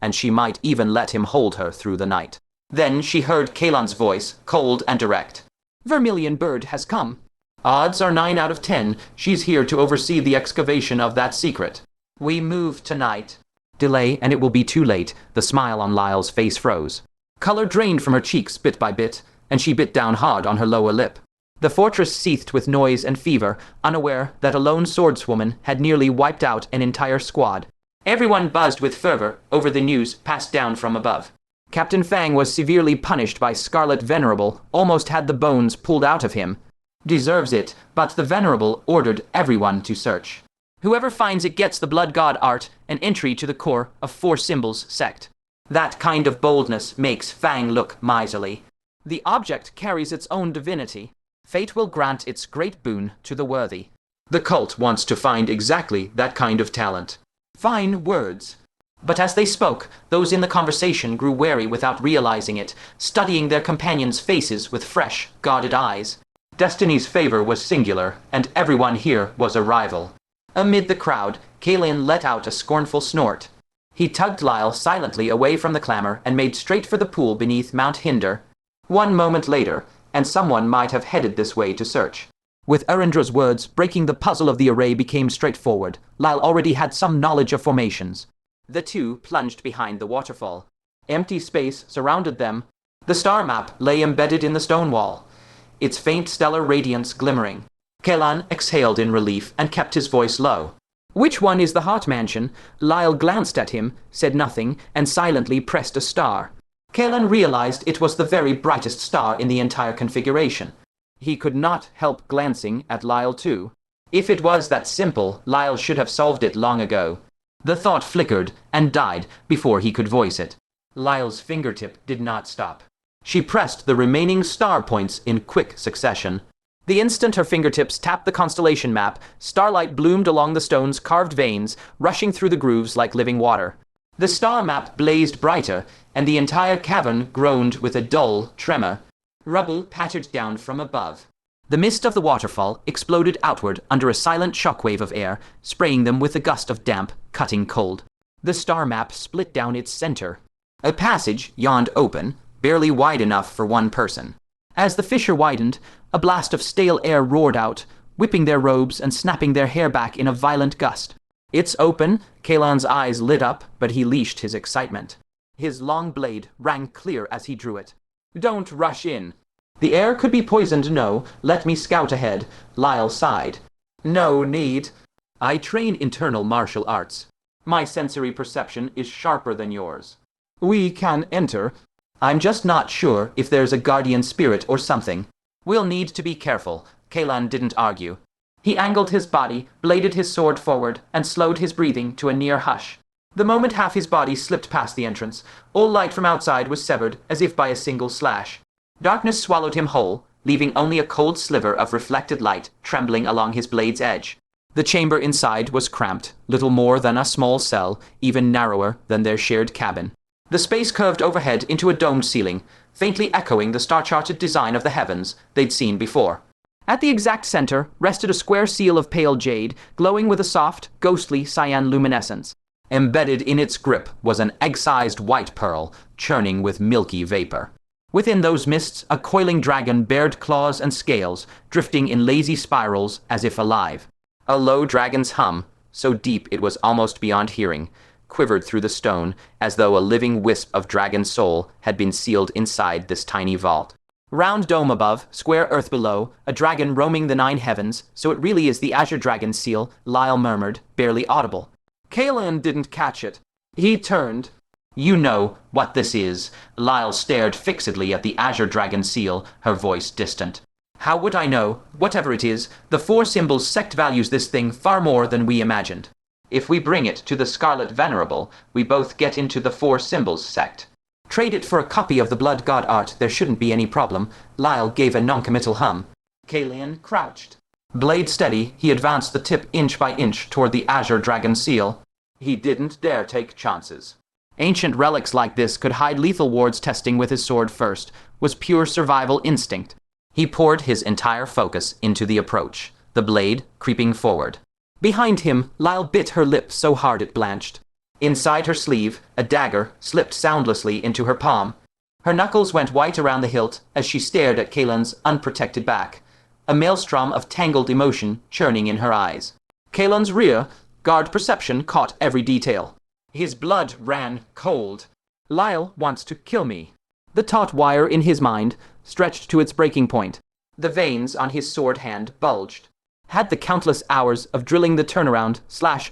and she might even let him hold her through the night. Then she heard Kaelan's voice, cold and direct. "Vermilion bird has come. Odds are 9 out of 10 she's here to oversee the excavation of that secret. We move tonight." Delay, and it will be too late. The smile on Lyle's face froze. Color drained from her cheeks bit by bit, and she bit down hard on her lower lip. The fortress seethed with noise and fever, unaware that a lone swordswoman had nearly wiped out an entire squad. Everyone buzzed with fervor over the news passed down from above. Captain Fang was severely punished by Scarlet Venerable, almost had the bones pulled out of him. Deserves it, but the Venerable ordered everyone to search. Whoever finds it gets the Blood God art, an entry to the core of 4 Symbols sect. That kind of boldness makes Fang look miserly. The object carries its own divinity. Fate will grant its great boon to the worthy. The cult wants to find exactly that kind of talent. Fine words. But as they spoke, those in the conversation grew wary without realizing it, studying their companions' faces with fresh, guarded eyes. Destiny's favor was singular, and everyone here was a rival. Amid the crowd, Kaelan let out a scornful snort. He tugged Lyle silently away from the clamor and made straight for the pool beneath Mount Hinder. 1 moment later, and someone might have headed this way to search. With Arindra's words, breaking the puzzle of the array became straightforward. Lyle already had some knowledge of formations. The two plunged behind the waterfall. Empty space surrounded them. The star map lay embedded in the stone wall, its faint stellar radiance glimmering. Kaelan exhaled in relief and kept his voice low. "Which one is the Heart Mansion?" Lyle glanced at him, said nothing, and silently pressed a star. Kaelan realized it was the very brightest star in the entire configuration. He could not help glancing at Lyle too. If it was that simple, Lyle should have solved it long ago. The thought flickered and died before he could voice it. Lyle's fingertip did not stop. She pressed the remaining star points in quick succession. The instant her fingertips tapped the constellation map, starlight bloomed along the stone's carved veins, rushing through the grooves like living water. The star map blazed brighter, and the entire cavern groaned with a dull tremor. Rubble pattered down from above. The mist of the waterfall exploded outward under a silent shockwave of air, spraying them with a gust of damp, cutting cold. The star map split down its center. A passage yawned open, barely wide enough for one person. As the fissure widened, a blast of stale air roared out, whipping their robes and snapping their hair back in a violent gust. "It's open." Kaelan's eyes lit up, but he leashed his excitement. His long blade rang clear as he drew it. "Don't rush in." "The air could be poisoned, no. Let me scout ahead." Lyle sighed. "No need. I train internal martial arts. My sensory perception is sharper than yours." "We can enter." "I'm just not sure if there's a guardian spirit or something. We'll need to be careful." Kaelan didn't argue. He angled his body, bladed his sword forward, and slowed his breathing to a near hush. The moment half his body slipped past the entrance, all light from outside was severed as if by a single slash. Darkness swallowed him whole, leaving only a cold sliver of reflected light trembling along his blade's edge. The chamber inside was cramped, little more than a small cell, even narrower than their shared cabin. The space curved overhead into a domed ceiling, faintly echoing the star-charted design of the heavens they'd seen before. At the exact center rested a square seal of pale jade, glowing with a soft, ghostly cyan luminescence. Embedded in its grip was an egg-sized white pearl, churning with milky vapor. Within those mists, a coiling dragon bared claws and scales, drifting in lazy spirals as if alive. A low dragon's hum, so deep it was almost beyond hearing, quivered through the stone as though a living wisp of dragon soul had been sealed inside this tiny vault. Round dome above, square earth below, a dragon roaming the 9 heavens, so it really is the azure dragon seal, Lyle murmured, barely audible. Kaelan didn't catch it. He turned. "You know what this is." Lyle stared fixedly at the azure dragon seal, her voice distant. "How would I know? Whatever it is, the 4 Symbols sect values this thing far more than we imagined. If we bring it to the Scarlet Venerable, we both get into the 4 Symbols sect. Trade it for a copy of the Blood God art, there shouldn't be any problem." Lyle gave a noncommittal hum. Kaelan crouched. Blade steady, he advanced the tip inch by inch toward the azure dragon seal. He didn't dare take chances. Ancient relics like this could hide lethal wards testing with his sword first, was pure survival instinct. He poured his entire focus into the approach, the blade creeping forward. Behind him, Lyle bit her lip so hard it blanched. Inside her sleeve, a dagger slipped soundlessly into her palm. Her knuckles went white around the hilt as she stared at Kaelan's unprotected back, a maelstrom of tangled emotion churning in her eyes. Kaelan's rear, guard perception caught every detail. His blood ran cold. "Lyle wants to kill me." The taut wire in his mind stretched to its breaking point. The veins on his sword hand bulged. Had the countless hours of drilling the turnaround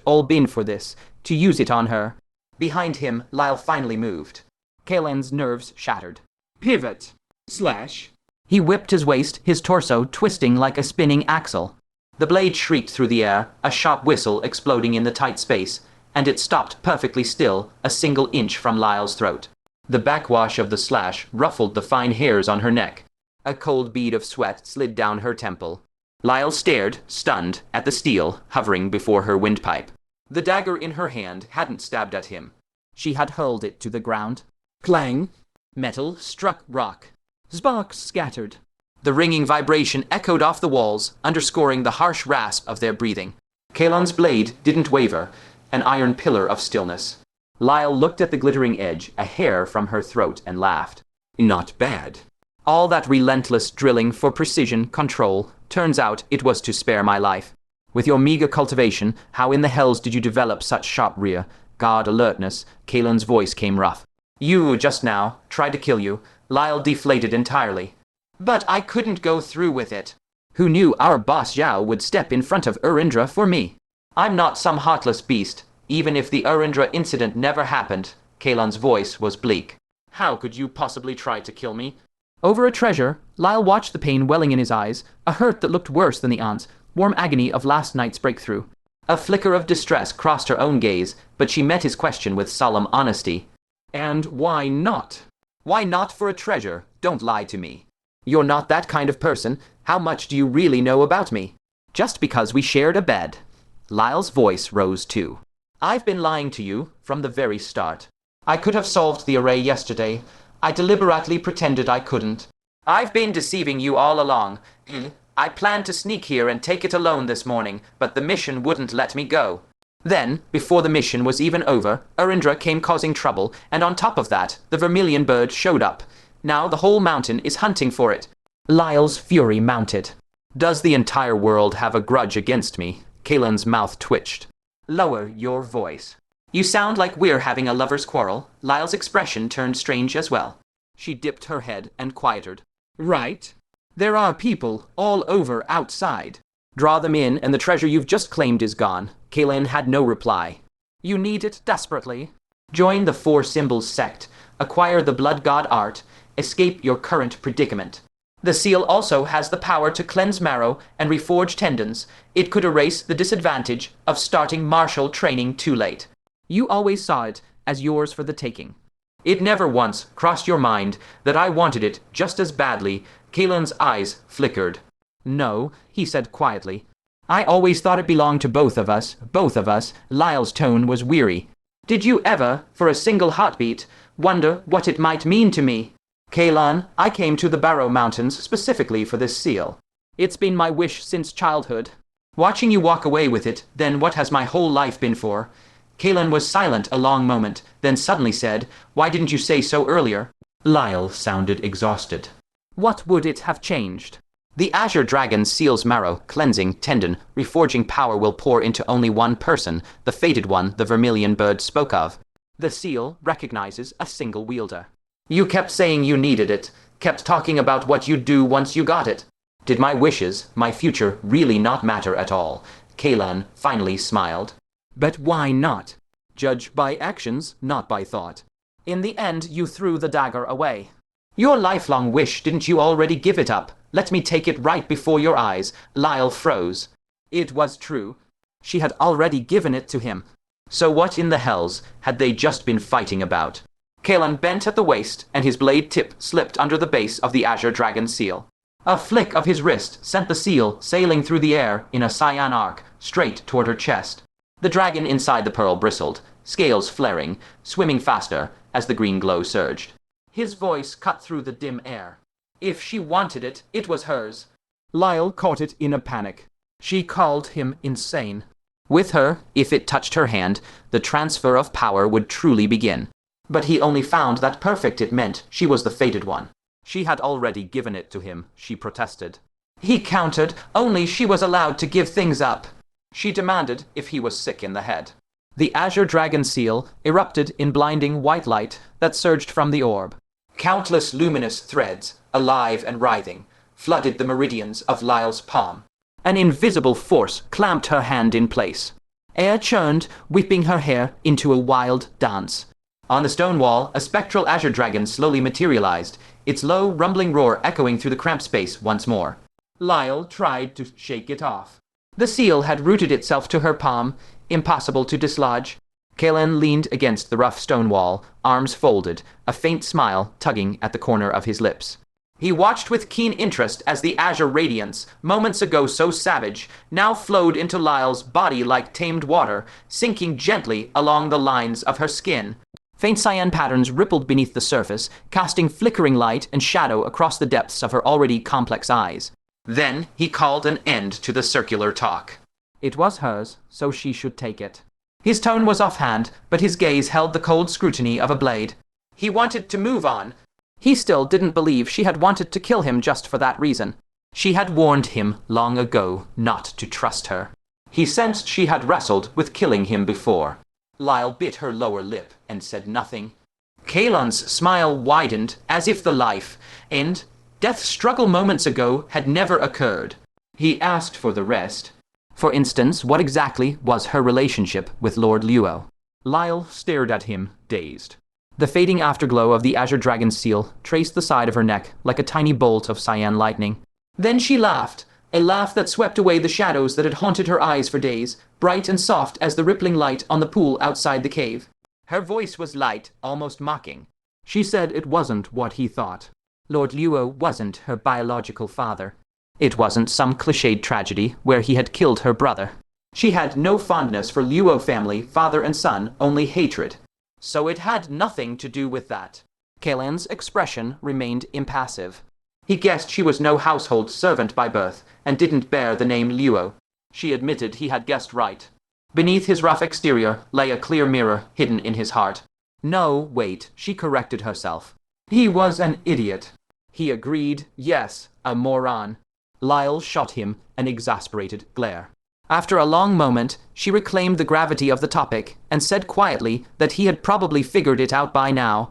/ all been for this, to use it on her? Behind him, Lyle finally moved. Kaelan's nerves shattered. "Pivot / He whipped his waist, his torso twisting like a spinning axle. The blade shrieked through the air, a sharp whistle exploding in the tight space, and it stopped perfectly still, a single inch from Lyle's throat. The backwash of the slash ruffled the fine hairs on her neck. A cold bead of sweat slid down her temple. Lyle stared, stunned, at the steel hovering before her windpipe. The dagger in her hand hadn't stabbed at him. She had hurled it to the ground. Clang! Metal struck rock. Sparks scattered. The ringing vibration echoed off the walls, underscoring the harsh rasp of their breathing. Kaelan's blade didn't waver, an iron pillar of stillness. Lyle looked at the glittering edge, a hair from her throat, and laughed. "Not bad. All that relentless drilling for precision, control, turns out it was to spare my life. With your meager cultivation, how in the hells did you develop such sharp rear, guard alertness?" Kaelan's voice came rough. "You, just now, tried to kill you." Lyle deflated entirely. "But I couldn't go through with it." "Who knew our boss Zhao would step in front of Urindra for me?" "I'm not some heartless beast, even if the Urindra incident never happened." Kaelan's voice was bleak. "How could you possibly try to kill me?" Over a treasure, Lyle watched the pain welling in his eyes, a hurt that looked worse than the aunt's, warm agony of last night's breakthrough. A flicker of distress crossed her own gaze, but she met his question with solemn honesty. "And why not?" "Why not for a treasure? Don't lie to me. You're not that kind of person. How much do you really know about me?" "Just because we shared a bed." Lyle's voice rose too. I've been lying to you from the very start. I could have solved the array yesterday. I deliberately pretended I couldn't. I've been deceiving you all along. I planned to sneak here and take it alone this morning, but the mission wouldn't let me go. Then, before the mission was even over, Arindra came causing trouble, and on top of that, the vermilion bird showed up. Now the whole mountain is hunting for it. Lyle's fury mounted. Does the entire world have a grudge against me? Kaelan's mouth twitched. Lower your voice. You sound like we're having a lover's quarrel. Lyle's expression turned strange as well. She dipped her head and quieted. Right. There are people all over outside. Draw them in and the treasure you've just claimed is gone. Kaelan had no reply. You need it desperately. Join the Four Symbols sect. Acquire the Blood God Art. Escape your current predicament. The seal also has the power to cleanse marrow and reforge tendons. It could erase the disadvantage of starting martial training too late. You always saw it as yours for the taking. It never once crossed your mind that I wanted it just as badly. Kaelan's eyes flickered. No, he said quietly. I always thought it belonged to both of us. Lyle's tone was weary. Did you ever, for a single heartbeat, wonder what it might mean to me? Kaelan, I came to the Barrow Mountains specifically for this seal. It's been my wish since childhood. Watching you walk away with it, then what has my whole life been for? Kaelan was silent a long moment, then suddenly said, Why didn't you say so earlier? Lyle sounded exhausted. What would it have changed? The Azure Dragon seals marrow, cleansing, tendon, reforging power will pour into only one person, the fated one the vermilion bird spoke of. The seal recognizes a single wielder. You kept saying you needed it, kept talking about what you'd do once you got it. Did my wishes, my future, really not matter at all? Kaelan finally smiled. But why not? Judge by actions, not by thought. In the end, you threw the dagger away. Your lifelong wish, didn't you already give it up? Let me take it right before your eyes. Lyle froze. It was true. She had already given it to him. So what in the hells had they just been fighting about? Kaelan bent at the waist, and his blade tip slipped under the base of the Azure Dragon seal. A flick of his wrist sent the seal sailing through the air in a cyan arc, straight toward her chest. The dragon inside the pearl bristled, scales flaring, swimming faster as the green glow surged. His voice cut through the dim air. If she wanted it, it was hers. Lyle caught it in a panic. She called him insane. With her, if it touched her hand, the transfer of power would truly begin. But he only found that perfect it meant she was the fated one. She had already given it to him, she protested. He countered, only she was allowed to give things up. She demanded if he was sick in the head. The Azure Dragon seal erupted in blinding white light that surged from the orb. Countless luminous threads, alive and writhing, flooded the meridians of Lyle's palm. An invisible force clamped her hand in place. Air churned, whipping her hair into a wild dance. On the stone wall, a spectral azure dragon slowly materialized, its low, rumbling roar echoing through the cramped space once more. Lyle tried to shake it off. The seal had rooted itself to her palm, impossible to dislodge. Kaelan leaned against the rough stone wall, arms folded, a faint smile tugging at the corner of his lips. He watched with keen interest as the azure radiance, moments ago so savage, now flowed into Lyle's body like tamed water, sinking gently along the lines of her skin. Faint cyan patterns rippled beneath the surface, casting flickering light and shadow across the depths of her already complex eyes. Then he called an end to the circular talk. It was hers, so she should take it. His tone was offhand, but his gaze held the cold scrutiny of a blade. He wanted to move on. He still didn't believe she had wanted to kill him just for that reason. She had warned him long ago not to trust her. He sensed she had wrestled with killing him before. Lyle bit her lower lip and said nothing. Kaelan's smile widened as if the life and death struggle moments ago had never occurred. He asked for the rest. For instance, what exactly was her relationship with Lord Luo? Lyle stared at him, dazed. The fading afterglow of the Azure Dragon seal traced the side of her neck like a tiny bolt of cyan lightning. Then she laughed, a laugh that swept away the shadows that had haunted her eyes for days, bright and soft as the rippling light on the pool outside the cave. Her voice was light, almost mocking. She said it wasn't what he thought. Lord Luo wasn't her biological father. It wasn't some cliched tragedy where he had killed her brother. She had no fondness for Luo family, father and son, only hatred. So it had nothing to do with that. Kaelan's expression remained impassive. He guessed she was no household servant by birth, and didn't bear the name Luo. She admitted he had guessed right. Beneath his rough exterior lay a clear mirror hidden in his heart. No, wait, she corrected herself. He was an idiot. He agreed, yes, a moron. Lyle shot him an exasperated glare. After a long moment, she reclaimed the gravity of the topic and said quietly that he had probably figured it out by now.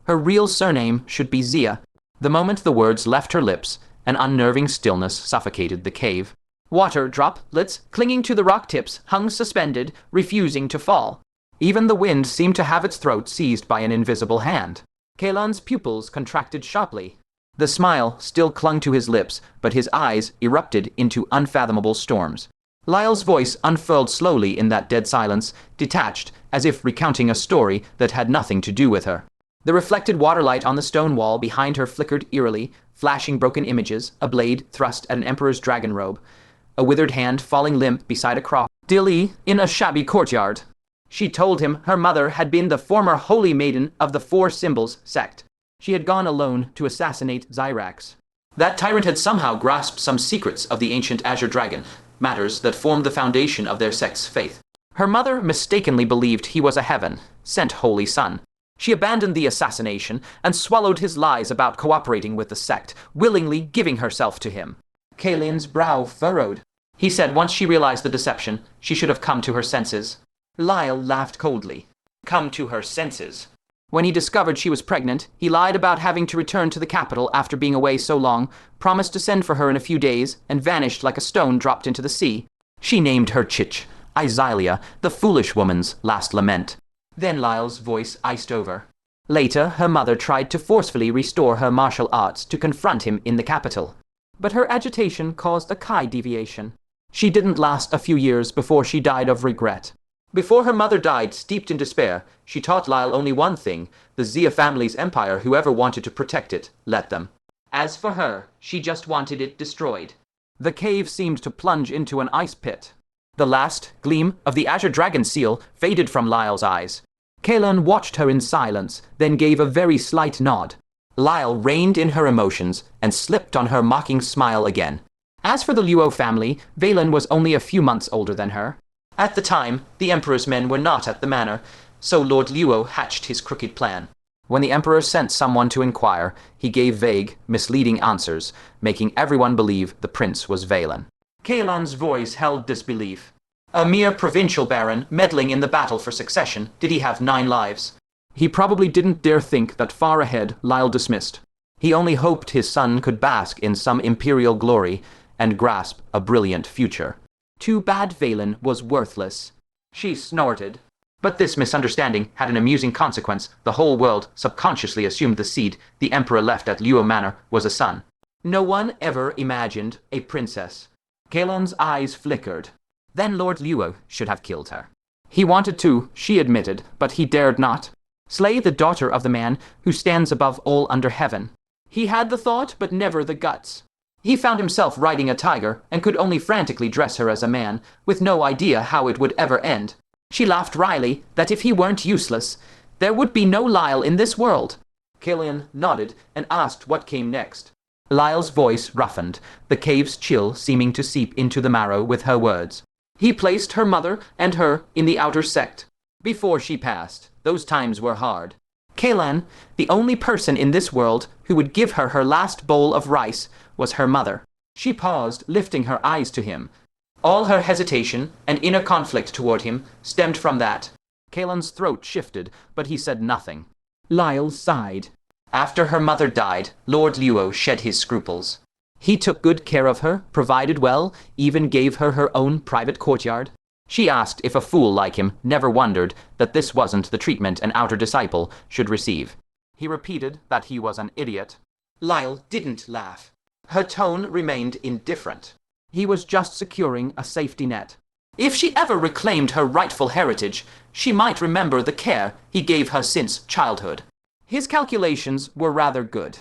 Her real surname should be Zia. The moment the words left her lips, an unnerving stillness suffocated the cave. Water droplets, clinging to the rock tips, hung suspended, refusing to fall. Even the wind seemed to have its throat seized by an invisible hand. Kaelan's pupils contracted sharply. The smile still clung to his lips, but his eyes erupted into unfathomable storms. Lyle's voice unfurled slowly in that dead silence, detached, as if recounting a story that had nothing to do with her. The reflected waterlight on the stone wall behind her flickered eerily, flashing broken images, a blade thrust at an emperor's dragon robe, a withered hand falling limp beside a cross. Dilly in a shabby courtyard. She told him her mother had been the former holy maiden of the Four Symbols sect. She had gone alone to assassinate Zyrax. That tyrant had somehow grasped some secrets of the ancient Azure Dragon, matters that formed the foundation of their sect's faith. Her mother mistakenly believed he was a heaven-sent holy son. She abandoned the assassination and swallowed his lies about cooperating with the sect, willingly giving herself to him. Kaelan's brow furrowed. He said once she realized the deception, she should have come to her senses. Lyle laughed coldly. Come to her senses. When he discovered she was pregnant, he lied about having to return to the capital after being away so long, promised to send for her in a few days, and vanished like a stone dropped into the sea. She named her Chich, Izylia, the foolish woman's last lament. Then Lyle's voice iced over. Later, her mother tried to forcefully restore her martial arts to confront him in the capital. But her agitation caused a Kai deviation. She didn't last a few years before she died of regret. Before her mother died, steeped in despair, she taught Lyle only one thing: the Zia family's empire, whoever wanted to protect it, let them. As for her, she just wanted it destroyed. The cave seemed to plunge into an ice pit. The last gleam of the Azure Dragon seal faded from Lyle's eyes. Kaelan watched her in silence, then gave a very slight nod. Lyle reined in her emotions and slipped on her mocking smile again. As for the Luo family, Vaylin was only a few months older than her. At the time, the Emperor's men were not at the manor, so Lord Luo hatched his crooked plan. When the Emperor sent someone to inquire, he gave vague, misleading answers, making everyone believe the prince was Vaylin. Kaelan's voice held disbelief. A mere provincial baron meddling in the battle for succession, did he have 9 lives? He probably didn't dare think that far ahead Lyle dismissed. He only hoped his son could bask in some imperial glory and grasp a brilliant future. Too bad Vaylin was worthless. She snorted. But this misunderstanding had an amusing consequence. The whole world subconsciously assumed the seed the Emperor left at Luo Manor was a son. No one ever imagined a princess. Kaelan's eyes flickered. Then Lord Luo should have killed her. He wanted to, she admitted, but he dared not. Slay the daughter of the man who stands above all under heaven. He had the thought, but never the guts. He found himself riding a tiger and could only frantically dress her as a man, with no idea how it would ever end. She laughed wryly that if he weren't useless, there would be no Lyle in this world. Kaelan nodded and asked what came next. Lyle's voice roughened, the cave's chill seeming to seep into the marrow with her words. He placed her mother and her in the outer sect. Before she passed, those times were hard. Kaelan, the only person in this world who would give her her last bowl of rice, was her mother. She paused, lifting her eyes to him. All her hesitation and inner conflict toward him stemmed from that. Kaelan's throat shifted, but he said nothing. Lyle sighed. After her mother died, Lord Luo shed his scruples. He took good care of her, provided well, even gave her her own private courtyard. She asked if a fool like him never wondered that this wasn't the treatment an outer disciple should receive. He repeated that he was an idiot. Lyle didn't laugh. Her tone remained indifferent. He was just securing a safety net. If she ever reclaimed her rightful heritage, she might remember the care he gave her since childhood. His calculations were rather good.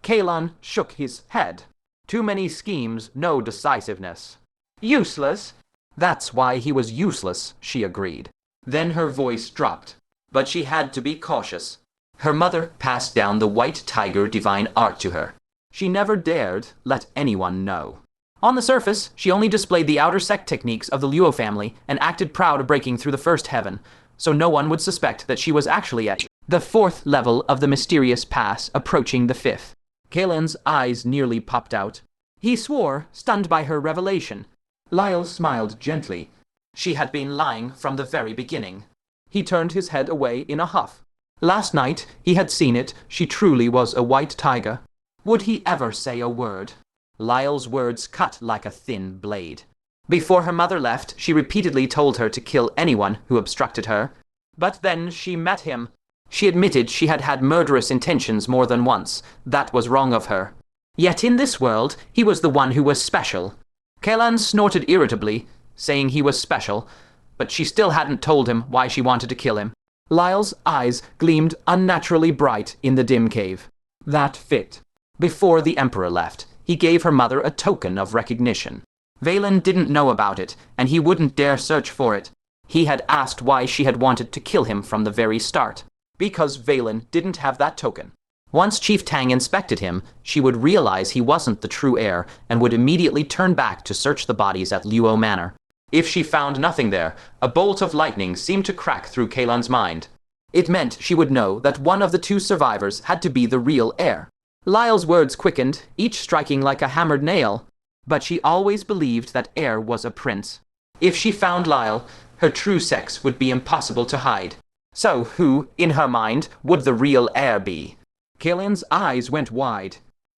Kaelan shook his head. Too many schemes, no decisiveness. Useless. That's why he was useless, she agreed. Then her voice dropped. But she had to be cautious. Her mother passed down the white tiger divine art to her. She never dared let anyone know. On the surface, she only displayed the outer sect techniques of the Luo family and acted proud of breaking through the first heaven, so no one would suspect that she was actually at the 4th level of the mysterious pass, approaching the 5th. Kaelan's eyes nearly popped out. He swore, stunned by her revelation. Lyle smiled gently. She had been lying from the very beginning. He turned his head away in a huff. Last night, he had seen it. She truly was a white tiger. Would he ever say a word? Lyle's words cut like a thin blade. Before her mother left, she repeatedly told her to kill anyone who obstructed her. But then she met him. She admitted she had had murderous intentions more than once. That was wrong of her. Yet in this world, he was the one who was special. Kaelan snorted irritably, saying he was special, but she still hadn't told him why she wanted to kill him. Lyle's eyes gleamed unnaturally bright in the dim cave. That fit. Before the Emperor left, he gave her mother a token of recognition. Valen didn't know about it, and he wouldn't dare search for it. He had asked why she had wanted to kill him from the very start. Because Valen didn't have that token. Once Chief Tang inspected him, she would realize he wasn't the true heir and would immediately turn back to search the bodies at Luo Manor. If she found nothing there, a bolt of lightning seemed to crack through Kaelan's mind. It meant she would know that one of the 2 survivors had to be the real heir. Lyle's words quickened, each striking like a hammered nail. But she always believed that heir was a prince. If she found Lyle, her true sex would be impossible to hide. So who, in her mind, would the real heir be? Kaelan's eyes went wide.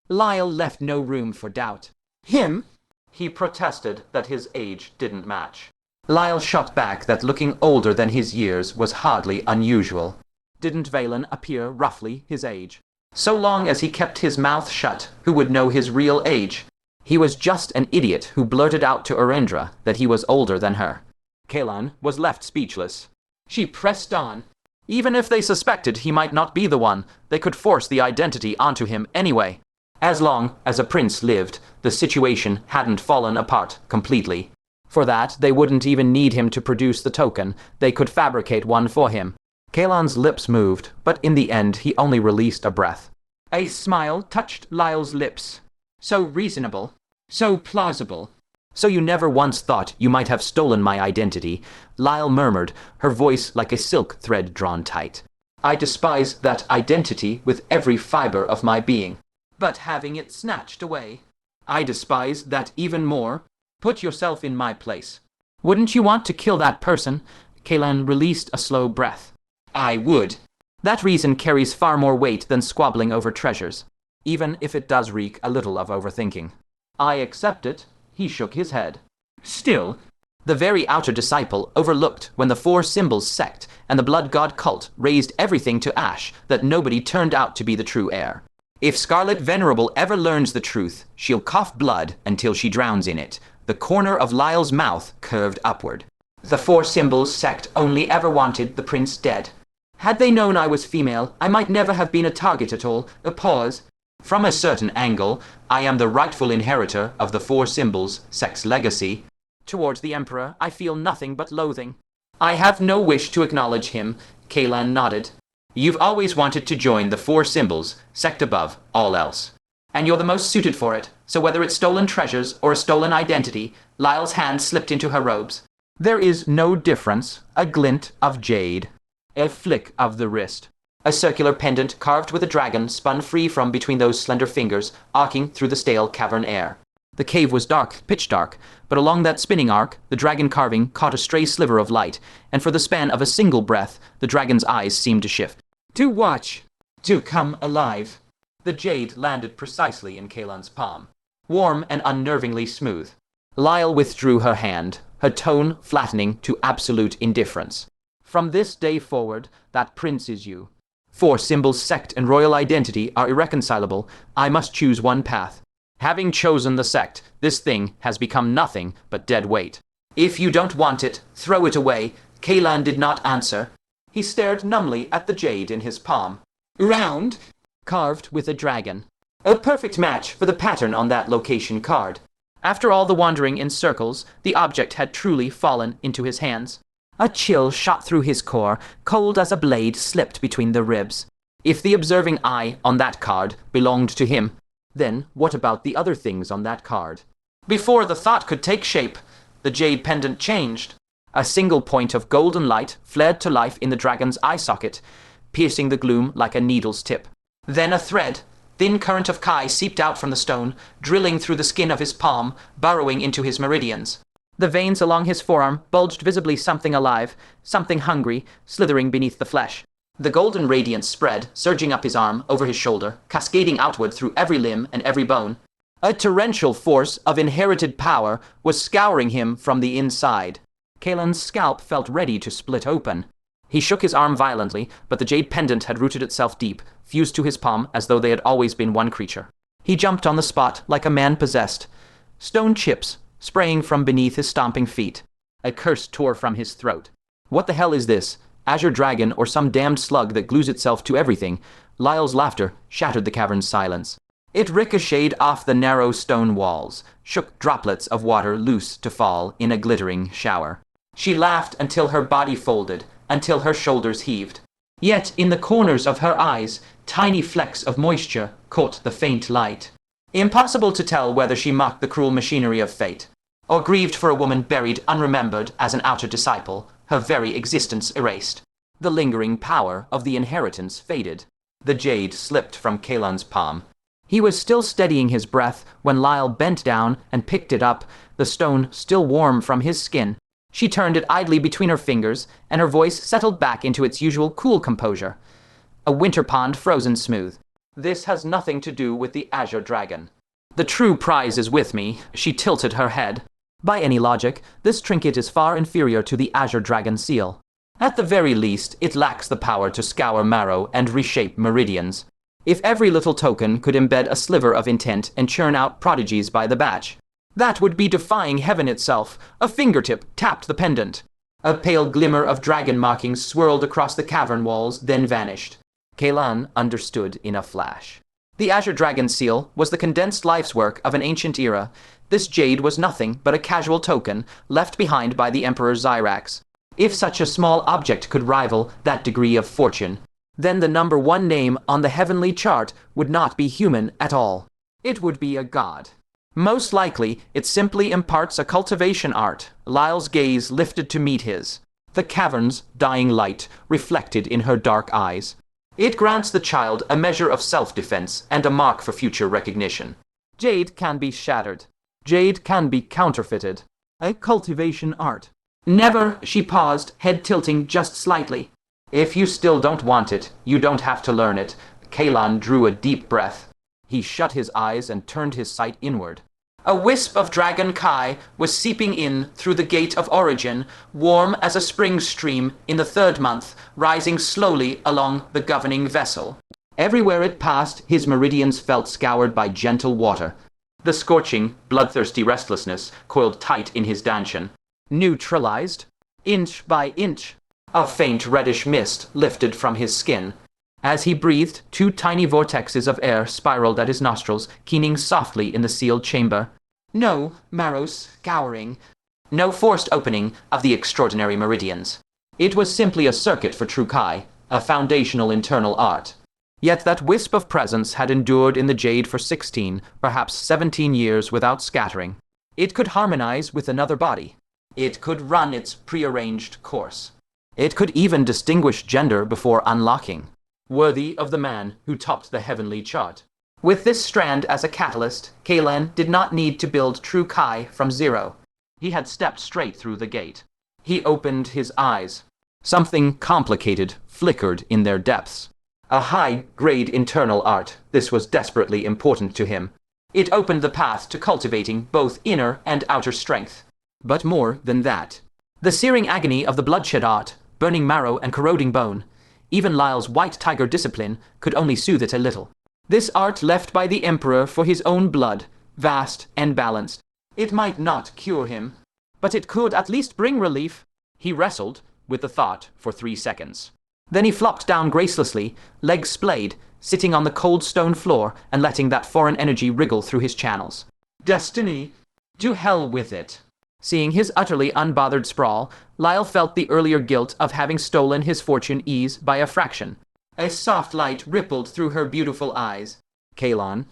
Lyle left no room for doubt. Him? He protested that his age didn't match. Lyle shot back that looking older than his years was hardly unusual. Didn't Valen appear roughly his age? So long as he kept his mouth shut, who would know his real age? He was just an idiot who blurted out to Arendra that he was older than her. Kaelan was left speechless. She pressed on. Even if they suspected he might not be the one, they could force the identity onto him anyway. As long as a prince lived, the situation hadn't fallen apart completely. For that, they wouldn't even need him to produce the token. They could fabricate one for him. Kaelan's lips moved, but in the end he only released a breath. A smile touched Lyle's lips. So reasonable. So plausible. So you never once thought you might have stolen my identity, Lyle murmured, her voice like a silk thread drawn tight. I despise that identity with every fiber of my being. But having it snatched away, I despise that even more. Put yourself in my place. Wouldn't you want to kill that person? Kaelan released a slow breath. I would. That reason carries far more weight than squabbling over treasures, even if it does reek a little of overthinking. I accept it. He shook his head. Still, the very outer disciple overlooked when the 4 Symbols sect and the blood god cult raised everything to ash that nobody turned out to be the true heir. If Scarlet Venerable ever learns the truth, she'll cough blood until she drowns in it. The corner of Lyle's mouth curved upward. The 4 Symbols sect only ever wanted the prince dead. Had they known I was female, I might never have been a target at all. A pause. From a certain angle, I am the rightful inheritor of the 4 Symbols sect's legacy. Towards the Emperor, I feel nothing but loathing. I have no wish to acknowledge him, Kaelan nodded. You've always wanted to join the 4 Symbols, sect above all else. And you're the most suited for it, so whether it's stolen treasures or a stolen identity, Lyle's hand slipped into her robes. There is no difference. A glint of jade. A flick of the wrist. A circular pendant carved with a dragon spun free from between those slender fingers, arcing through the stale cavern air. The cave was dark, pitch dark, but along that spinning arc, the dragon carving caught a stray sliver of light, and for the span of a single breath, the dragon's eyes seemed to shift. To watch. To come alive. The jade landed precisely in Kaelan's palm, warm and unnervingly smooth. Lyle withdrew her hand, her tone flattening to absolute indifference. From this day forward, that prince is you. 4 Symbols sect and royal identity are irreconcilable. I must choose one path. Having chosen the sect, this thing has become nothing but dead weight. If you don't want it, throw it away. Kaelan did not answer. He stared numbly at the jade in his palm. Round, carved with a dragon. A perfect match for the pattern on that location card. After all the wandering in circles, the object had truly fallen into his hands. A chill shot through his core, cold as a blade slipped between the ribs. If the observing eye on that card belonged to him, then what about the other things on that card? Before the thought could take shape, the jade pendant changed. A single point of golden light flared to life in the dragon's eye socket, piercing the gloom like a needle's tip. Then a thin current of Kai seeped out from the stone, drilling through the skin of his palm, burrowing into his meridians. The veins along his forearm bulged visibly, something alive, something hungry, slithering beneath the flesh. The golden radiance spread, surging up his arm, over his shoulder, cascading outward through every limb and every bone. A torrential force of inherited power was scouring him from the inside. Kaelan's scalp felt ready to split open. He shook his arm violently, but the jade pendant had rooted itself deep, fused to his palm as though they had always been one creature. He jumped on the spot like a man possessed. Stone chips spraying from beneath his stomping feet. A curse tore from his throat. What the hell is this? Azure dragon or some damned slug that glues itself to everything? Lyle's laughter shattered the cavern's silence. It ricocheted off the narrow stone walls, shook droplets of water loose to fall in a glittering shower. She laughed until her body folded, until her shoulders heaved. Yet in the corners of her eyes, tiny flecks of moisture caught the faint light. Impossible to tell whether she mocked the cruel machinery of fate, or grieved for a woman buried unremembered as an outer disciple, her very existence erased. The lingering power of the inheritance faded. The jade slipped from Kaelan's palm. He was still steadying his breath when Lyle bent down and picked it up, the stone still warm from his skin. She turned it idly between her fingers, and her voice settled back into its usual cool composure. A winter pond frozen smooth. This has nothing to do with the azure dragon. The true prize is with me. She tilted her head. By any logic, this trinket is far inferior to the azure dragon seal. At the very least, it lacks the power to scour marrow and reshape meridians. If every little token could embed a sliver of intent and churn out prodigies by the batch, that would be defying heaven itself. A fingertip tapped the pendant. A pale glimmer of dragon markings swirled across the cavern walls, then vanished. Kaelan understood in a flash. The azure dragon seal was the condensed life's work of an ancient era. This jade was nothing but a casual token left behind by the Emperor Zyrax. If such a small object could rival that degree of fortune, then the number one name on the heavenly chart would not be human at all. It would be a god. Most likely, it simply imparts a cultivation art. Lyle's gaze lifted to meet his. The cavern's dying light reflected in her dark eyes. It grants the child a measure of self-defense and a mark for future recognition. Jade can be shattered. Jade can be counterfeited. A cultivation art. Never, she paused, head tilting just slightly. If you still don't want it, you don't have to learn it. Kaelan drew a deep breath. He shut his eyes and turned his sight inward. A wisp of dragon Kai was seeping in through the gate of origin, warm as a spring stream in the third month, rising slowly along the governing vessel. Everywhere it passed, his meridians felt scoured by gentle water. The scorching, bloodthirsty restlessness coiled tight in his dantian. Neutralized, inch by inch. A faint reddish mist lifted from his skin. As he breathed, two tiny vortexes of air spiraled at his nostrils, keening softly in the sealed chamber. No marrow scouring. No forced opening of the extraordinary meridians. It was simply a circuit for true Kai, a foundational internal art. Yet that wisp of presence had endured in the jade for 16, perhaps 17 years without scattering. It could harmonize with another body. It could run its prearranged course. It could even distinguish gender before unlocking. Worthy of the man who topped the heavenly chart. With this strand as a catalyst, Kaelan did not need to build true Kai from zero. He had stepped straight through the gate. He opened his eyes. Something complicated flickered in their depths. A high-grade internal art. This was desperately important to him. It opened the path to cultivating both inner and outer strength. But more than that. The searing agony of the bloodshed art, burning marrow and corroding bone. Even Lyle's white tiger discipline could only soothe it a little. This art left by the Emperor for his own blood, vast and balanced. It might not cure him, but it could at least bring relief. He wrestled with the thought for 3 seconds. Then he flopped down gracelessly, legs splayed, sitting on the cold stone floor and letting that foreign energy wriggle through his channels. Destiny! To hell with it. Seeing his utterly unbothered sprawl, Lyle felt the earlier guilt of having stolen his fortune ease by a fraction. A soft light rippled through her beautiful eyes. Kaelan,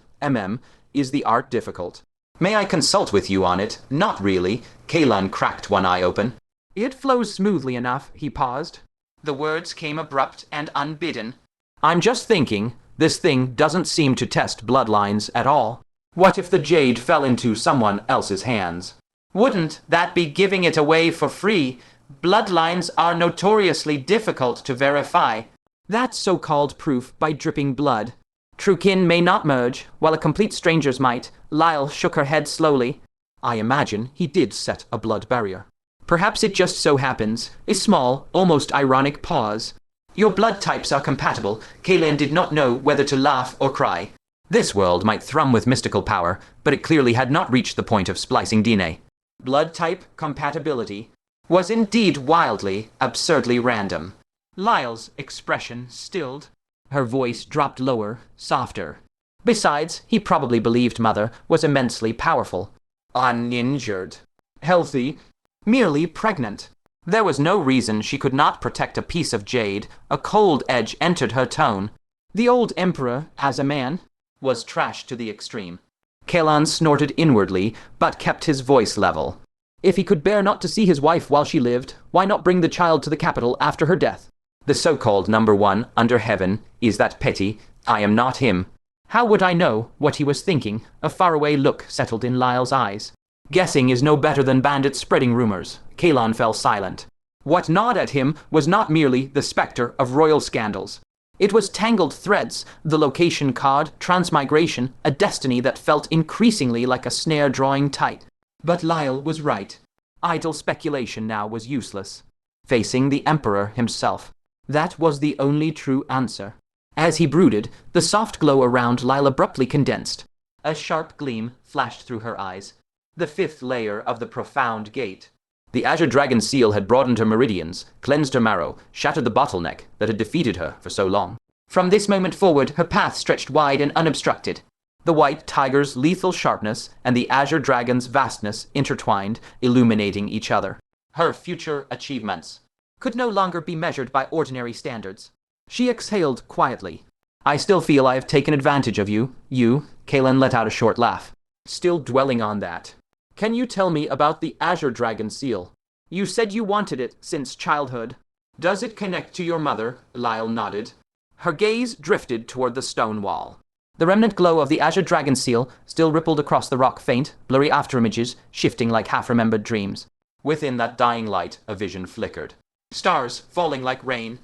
is the art difficult? May I consult with you on it? Not really. Kaelan cracked one eye open. It flows smoothly enough, he paused. The words came abrupt and unbidden. I'm just thinking, this thing doesn't seem to test bloodlines at all. What if the jade fell into someone else's hands? Wouldn't that be giving it away for free? Bloodlines are notoriously difficult to verify. That's so-called proof by dripping blood. True kin may not merge, while a complete stranger's might. Lyle shook her head slowly. I imagine he did set a blood barrier. Perhaps it just so happens, a small, almost ironic pause. Your blood types are compatible. Kaelan did not know whether to laugh or cry. This world might thrum with mystical power, but it clearly had not reached the point of splicing DNA. Blood type compatibility was indeed wildly, absurdly random. Lyle's expression stilled. Her voice dropped lower, softer. Besides, he probably believed Mother was immensely powerful. Uninjured. Healthy. Merely pregnant. There was no reason she could not protect a piece of jade. A cold edge entered her tone. The old emperor, as a man, was trash to the extreme. Kaelan snorted inwardly, but kept his voice level. If he could bear not to see his wife while she lived, why not bring the child to the capital after her death? The so-called number one under heaven is that petty. I am not him. How would I know what he was thinking? A faraway look settled in Lyle's eyes. Guessing is no better than bandits spreading rumors. Kaelan fell silent. What gnawed at him was not merely the specter of royal scandals. It was tangled threads, the location card, transmigration, a destiny that felt increasingly like a snare drawing tight. But Lyle was right. Idle speculation now was useless. Facing the Emperor himself. That was the only true answer. As he brooded, the soft glow around Lyle abruptly condensed. A sharp gleam flashed through her eyes. The fifth layer of the profound gate. The azure dragon seal had broadened her meridians, cleansed her marrow, shattered the bottleneck that had defeated her for so long. From this moment forward, her path stretched wide and unobstructed. The white tiger's lethal sharpness and the azure dragon's vastness intertwined, illuminating each other. Her future achievements could no longer be measured by ordinary standards. She exhaled quietly. I still feel I have taken advantage of you. Kaelan let out a short laugh. Still dwelling on that. Can you tell me about the azure dragon seal? You said you wanted it since childhood. Does it connect to your mother? Lyle nodded. Her gaze drifted toward the stone wall. The remnant glow of the azure dragon seal still rippled across the rock, faint, blurry afterimages, shifting like half-remembered dreams. Within that dying light, a vision flickered. Stars falling like rain.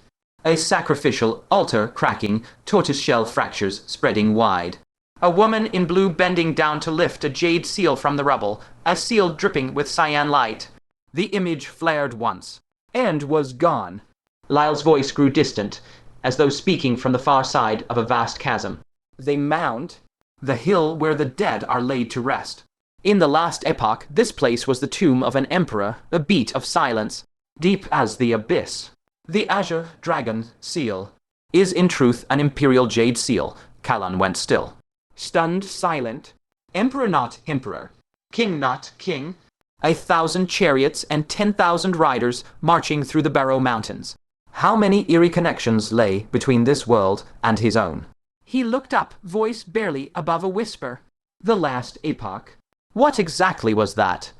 A sacrificial altar cracking, tortoiseshell fractures spreading wide. A woman in blue bending down to lift a jade seal from the rubble, a seal dripping with cyan light. The image flared once, and was gone. Lyle's voice grew distant, as though speaking from the far side of a vast chasm. The mound, the hill where the dead are laid to rest. In the last epoch, this place was the tomb of an emperor, a beat of silence, deep as the abyss. The azure dragon seal is in truth an imperial jade seal. Kaelan went still. Stunned, silent. Emperor not emperor. King not king. 1,000 chariots and 10,000 riders marching through the Barrow Mountains. How many eerie connections lay between this world and his own? He looked up, voice barely above a whisper. The last epoch. What exactly was that?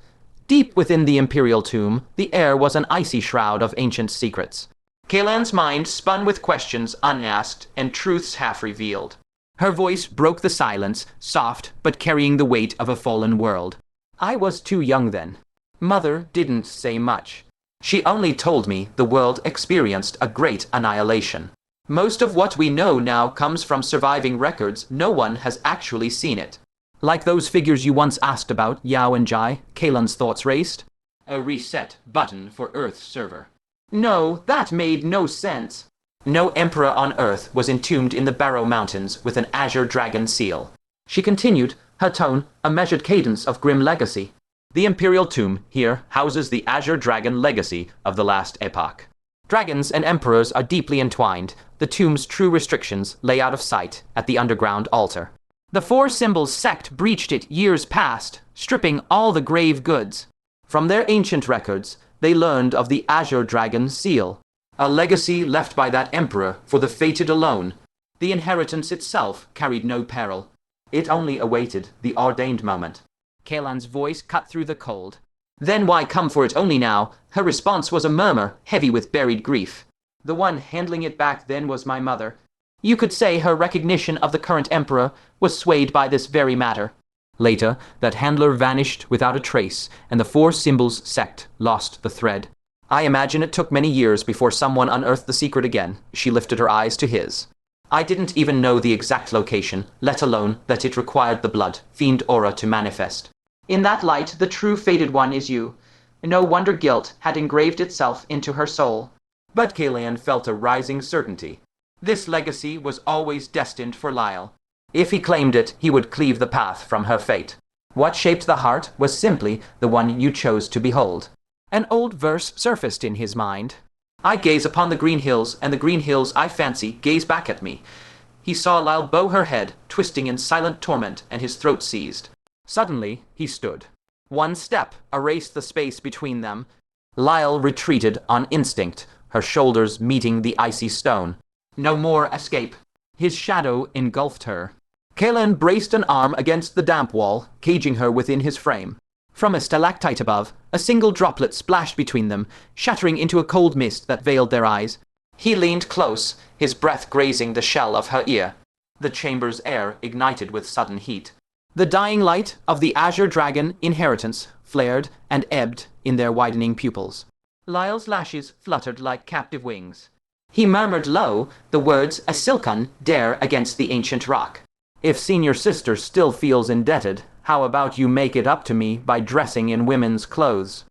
Deep within the imperial tomb, the air was an icy shroud of ancient secrets. Kaelan's mind spun with questions unasked and truths half-revealed. Her voice broke the silence, soft but carrying the weight of a fallen world. I was too young then. Mother didn't say much. She only told me the world experienced a great annihilation. Most of what we know now comes from surviving records. No one has actually seen it. Like those figures you once asked about, Yao and Jai, Kaelan's thoughts raced. A reset button for Earth's server. No, that made no sense. No emperor on Earth was entombed in the Barrow Mountains with an azure dragon seal. She continued, her tone a measured cadence of grim legacy. The imperial tomb here houses the azure dragon legacy of the last epoch. Dragons and emperors are deeply entwined. The tomb's true restrictions lay out of sight at the underground altar. The four symbols sect breached it years past. stripping all the grave goods. From their ancient records, they learned of the Azure Dragon seal, a legacy left by that emperor for the fated alone. The inheritance itself carried no peril. It only awaited the ordained moment. Kaelan's voice cut through the cold. Then why come for it only now? Her response was a murmur, heavy with buried grief. The one handling it back then was my mother. You could say her recognition of the current emperor was swayed by this very matter. Later, that handler vanished without a trace, and the Four Symbols sect lost the thread. I imagine it took many years before someone unearthed the secret again. She lifted her eyes to his. I didn't even know the exact location, let alone that it required the blood, fiend aura to manifest. In that light, the true fated one is you. No wonder guilt had engraved itself into her soul. But Kaelan felt a rising certainty. This legacy was always destined for Lyle. If he claimed it, he would cleave the path from her fate. What shaped the heart was simply the one you chose to behold. An old verse surfaced in his mind. I gaze upon the green hills, and the green hills, I fancy, gaze back at me. He saw Lyle bow her head, twisting in silent torment, and his throat seized. Suddenly, he stood. One step erased the space between them. Lyle retreated on instinct, her shoulders meeting the icy stone. No more escape. His shadow engulfed her. Kaelan braced an arm against the damp wall, caging her within his frame. From a stalactite above, a single droplet splashed between them, shattering into a cold mist that veiled their eyes. He leaned close, his breath grazing the shell of her ear. The chamber's air ignited with sudden heat. The dying light of the Azure Dragon inheritance flared and ebbed in their widening pupils. Lyle's lashes fluttered like captive wings. He murmured low the words a silken dare against the ancient rock. If senior sister still feels indebted, how about you make it up to me by dressing in women's clothes?